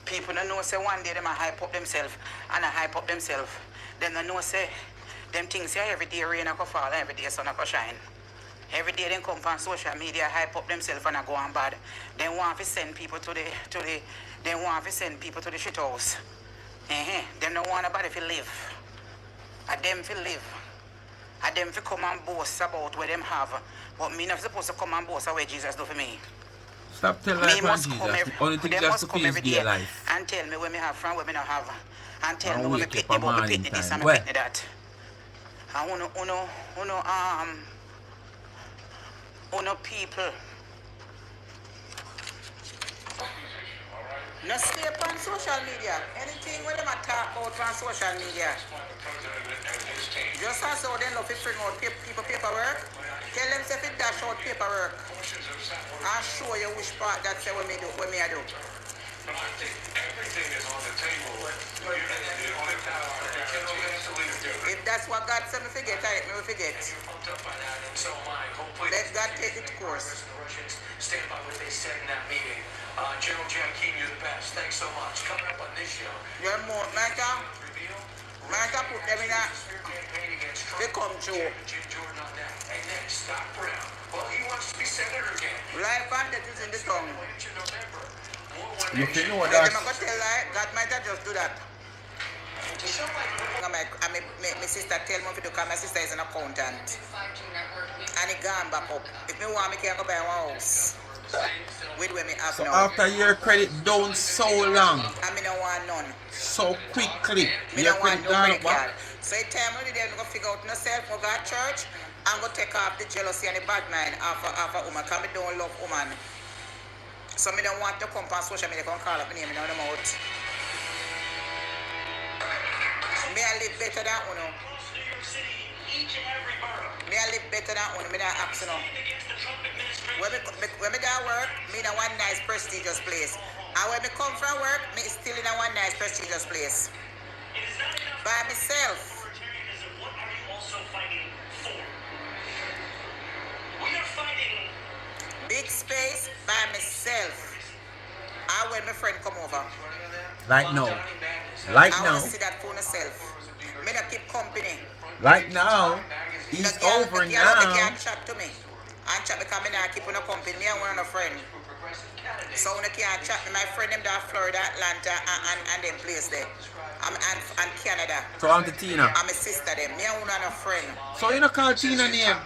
People don't know say one day them a hype up themselves and a hype up themselves. Them don't know say them things say every day rain a go fall and every day sun a go shine. Every day them come on social media hype up themselves and a go on bad. They want to send people to the shit house. Them don't want nobody to live. A them to live. A them to come and boast about what them have. But me not supposed to come and boast what Jesus do for me. Stop telling life on Jesus. The only thing just to face their life. And tell me what me have from what me not have. And tell me what me pick up the a book, man me in pick this time. and me pick that. And uno people. No stay on social media. Anything where them talk about on social media. Just as how they love to bring out people paperwork. Tell them say fit dash out paperwork. And show you which part that say what me do, what me I do. Everything is on the table. If that's what God said me forget, I me forget. Let God take its course. Stand by what they said in that meeting. General Jackeen, you're the best. Thanks so much. Coming up on this show. You're more, Micah put them in a, they come true. Jim Jordan on that. And next, Doc Brown. Well, he wants to be senator again. Life and death is in the tongue. You can know When that. them a go tell lie, God might have just do that. My sister tell me to do because my sister is an accountant. And he gone back up. If me want, me can go buy one house. With where me have So now. after your credit down so long, And me don't want none. so quickly, Me your don't want credit no gone credit card. back. So the time when they go figure out myself, go to church, and go take off the jealousy and the bad mind off a woman. Because me don't love woman. So me don't want to come on social media and call up my name in the mouth. Me I live better than uno. Me I live better than uno. Me not ask no. When me go work, me in a one nice prestigious place. And when me come from work, me still in a one nice prestigious place. By myself. What are you also fighting for? We are fighting. Big space by myself. And when my friend come over, Like now. Like I now. want to see that for myself. Me not keep company. Like now. It's over They now. can't chat to me. And chat because me not keep on a company. Me and one of a friend. So when I can't chat me, my friend them down Florida, Atlanta, and them place there. And Canada. So Auntie Tina. And my sister them. Me and one of a friend. So you know call Tina name.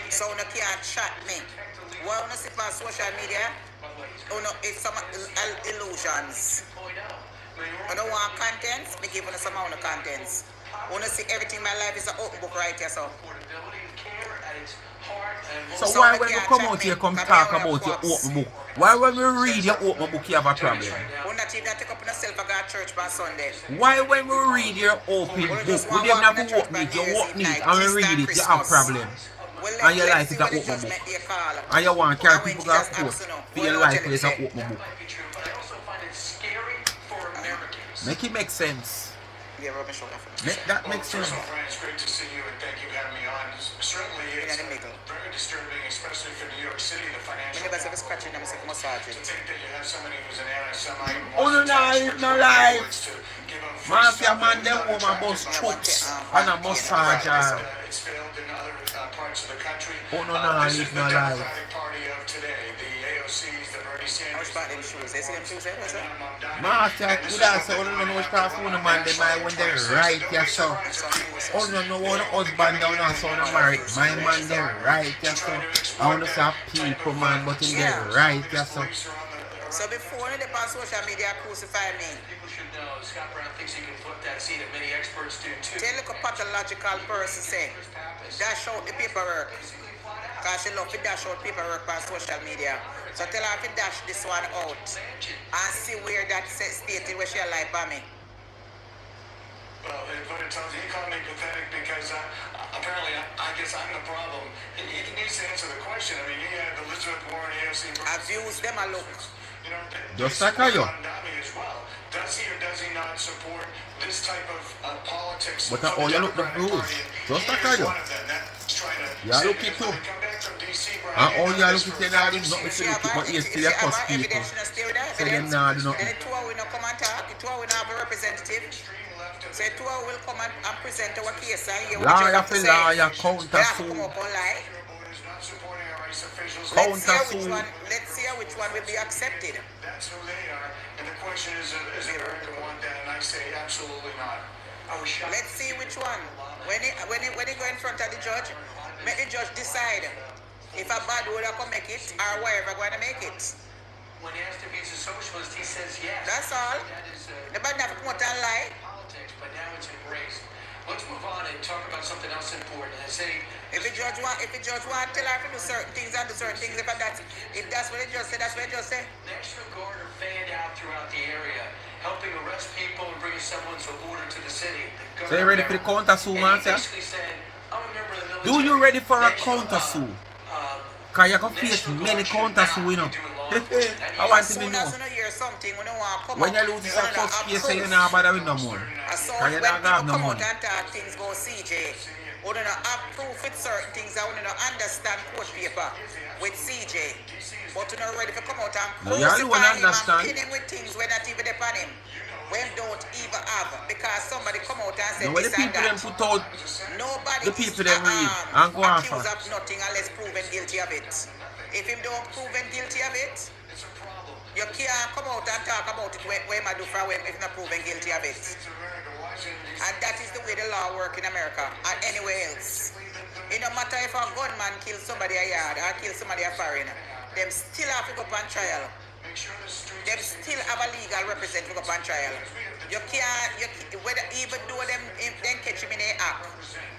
So when I can't chat me. Well, when I see on social media, it's some illusions. When I want contents, me give you some amount of contents. When I see everything in my life is an open book right here, so. So why when you come out here come talk about your open book? Why when we read your open book you have a problem? When that you take up on yourself and go to church on Sunday. Why when we read your open book, we didn't have to open it, you open it and we read it, you have problem. And your life is an open book. And you want to carry people to court for your life is an open book. Make it make sense. Yeah, rub my shoulder for me. Make that make sense. Also, Brian, it's great to see you and thank you for having me on. Certainly, it's very disturbing, especially for New York City, the financial. I never said scratching them, I said massage To it. think that you have somebody who's an anti-Semite. Oh no life, no life. Mafia man them home and bust trucks and a massage. It's failed in other parts of the country. Oh no life, This is no the life. Democratic Party of today, the AOCs, the Bernie How much Sanders. about them shoes? They see them shoes there, sir? Mafia, you don't say, oh no know which class one man they buy when they right, yes sir. Oh no know one husband down and son of married. My man they right, yes sir. I want to say people man, but in they right, yes sir. So before they on social media crucify me, People should know Scott Brown thinks he can flip that seat, and many experts do too. tell like a pathological person say, dash out the paperwork. Because she love to dash out paperwork on social media. So tell her to dash this one out and see where that stated where she lie by me. Well, what it tells you, he called me pathetic because apparently I guess I'm the problem. He needs to answer the question. I mean, he had Elizabeth Warren, AOC. I've used them a look. You know, Just like I do. as well. Does he or does he not support this type of politics? But all you look the rules. Just like I do. Yeah, look it too. And all you look at now is not to look at, but yes, still a cuss people. So them now do nothing. Then the two will not come and talk. The two will not have a representative. So the two will come and present our case and hear what you have to say. Lawyer, counter sue. Let's see which one will be accepted. That's who they are. And the question is America want that? And I say absolutely not. Let's see which one. When he go in front of the judge, make the judge decide if a bad word can make it or whatever going to make it. When he asked if he's a socialist, he says yes. That's all. The bad never come out and lie. Politics, but now it's embraced. Let's move on and talk about something else important. I say, if the judge want tell her to do certain things and do certain things, if that's what the judge said, that's what the judge said. National Guard are fanned out throughout the area, helping arrest people and bringing semblance of order to the city. So you ready for the counter sue, man, sir? Do you ready for a counter sue? Because you're going to face many counter sue, you know. I want to know. When you lose this first case, you know about it no more. Because you don't have no money. Things go CJ. We don't have proof with certain things. I want to understand court paper with CJ. But we're not ready to come out and crucify him and pin him with things we're not even upon him. We don't even have, because somebody come out and say this and that. Nobody accused of nothing unless proven guilty of it. If him don't proven guilty of it, you can't come out and talk about it when I do for him if not proven guilty of it. And that is the way the law works in America and anywhere else. It don't matter if a gunman kills somebody a yard or kills somebody a foreign, them still have to go on trial. Them still have a legal representative go on trial. You can't, whether even though them catch him in the act,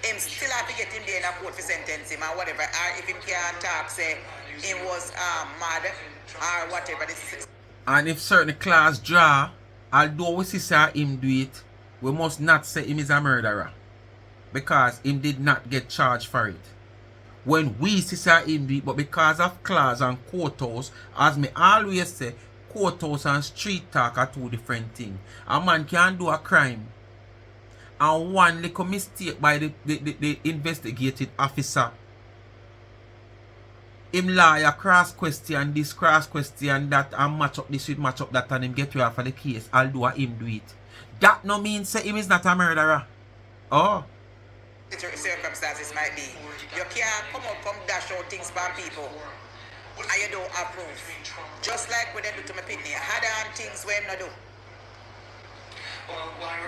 him still have to get him there in a court for sentence him or whatever. Or if him can't talk, say he was mad or whatever. And if certain class draw, although we see him do it, we must not say him is a murderer. Because him did not get charged for it. When we see him do it, but because of class and courthouse, as me always say, courthouse and street talk are two different things. A man can do a crime and one little mistake by the investigated officer. Him lawyer cross question this, cross question that, and match up this with match up that, and him get you off of the case, although him do it. That no means say him is not a murderer. Oh. Circumstances might be. You can't come dash out things by people and you don't approve. Just like when they do to my pitney. Had on things when I do.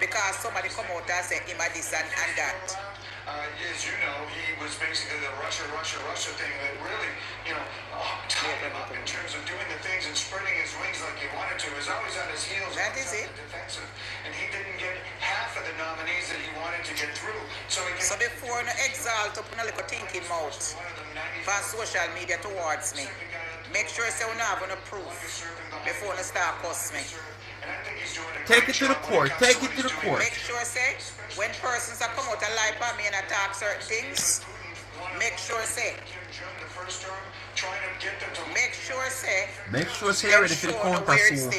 Because somebody come out and say him a this and that. As you know, he was basically the Russia thing that really, tied him up in terms of doing the things and spreading his wings like he wanted to. He was always on his heels. That is it. Defensive, and he didn't get half of the nominees that he wanted to get through. So before no exalt up in a little thinking mouth from social media towards me, make sure say we not have no proof before no start cuss me. Take it to the court. Take it to the court. Make sure say when persons are come out and lie by me and attack certain things, make sure say you're ready for the counter sue.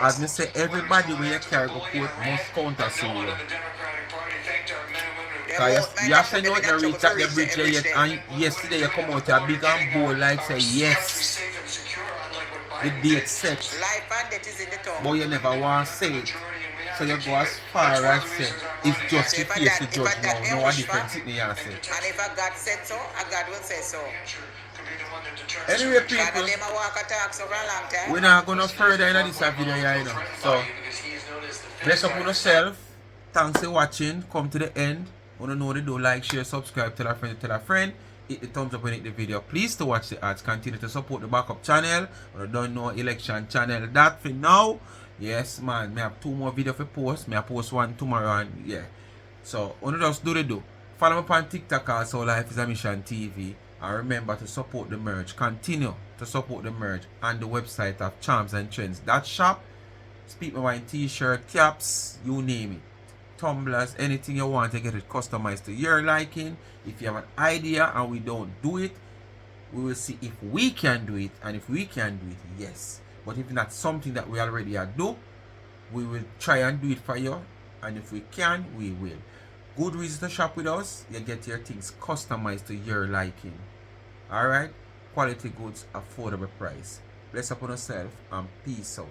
As me say, everybody when you carry go court must counter sue you. Because you have to know it and reach at the bridge yet, and yesterday you come out a big and bold like say yes. The date set. But you never want to say it. So you go as far as say it's just to face the judge now. No different thing you say. And if a God said so, a God will say so. Anyway, people, we're not going to further in this video here, you know. So, bless up on yourself. Thanks for watching. Come to the end. Want to know the do, like, share, subscribe, tell a friend. Hit the thumbs up and hit the video. Please to watch the ads. Continue to support the backup channel. Or don't know election channel. That for now. Yes, man. I have 2 more videos for post. I post one tomorrow and yeah. So, want to just do the do. Follow me on TikTok also. Life is a Mission TV. And remember to support the merch. Continue to support the merch and the website of Charms and Trends. That shop, Speak My Mind t-shirt, caps, you name it. Tumblers, anything you want to get it customized to your liking. If you have an idea and we don't do it, we will see if we can do it. And if we can do it, yes. But if not something that we already do, we will try and do it for you. And if we can, we will. Good reason to shop with us. You get your things customized to your liking. Alright? Quality goods, affordable price. Bless upon yourself and peace out.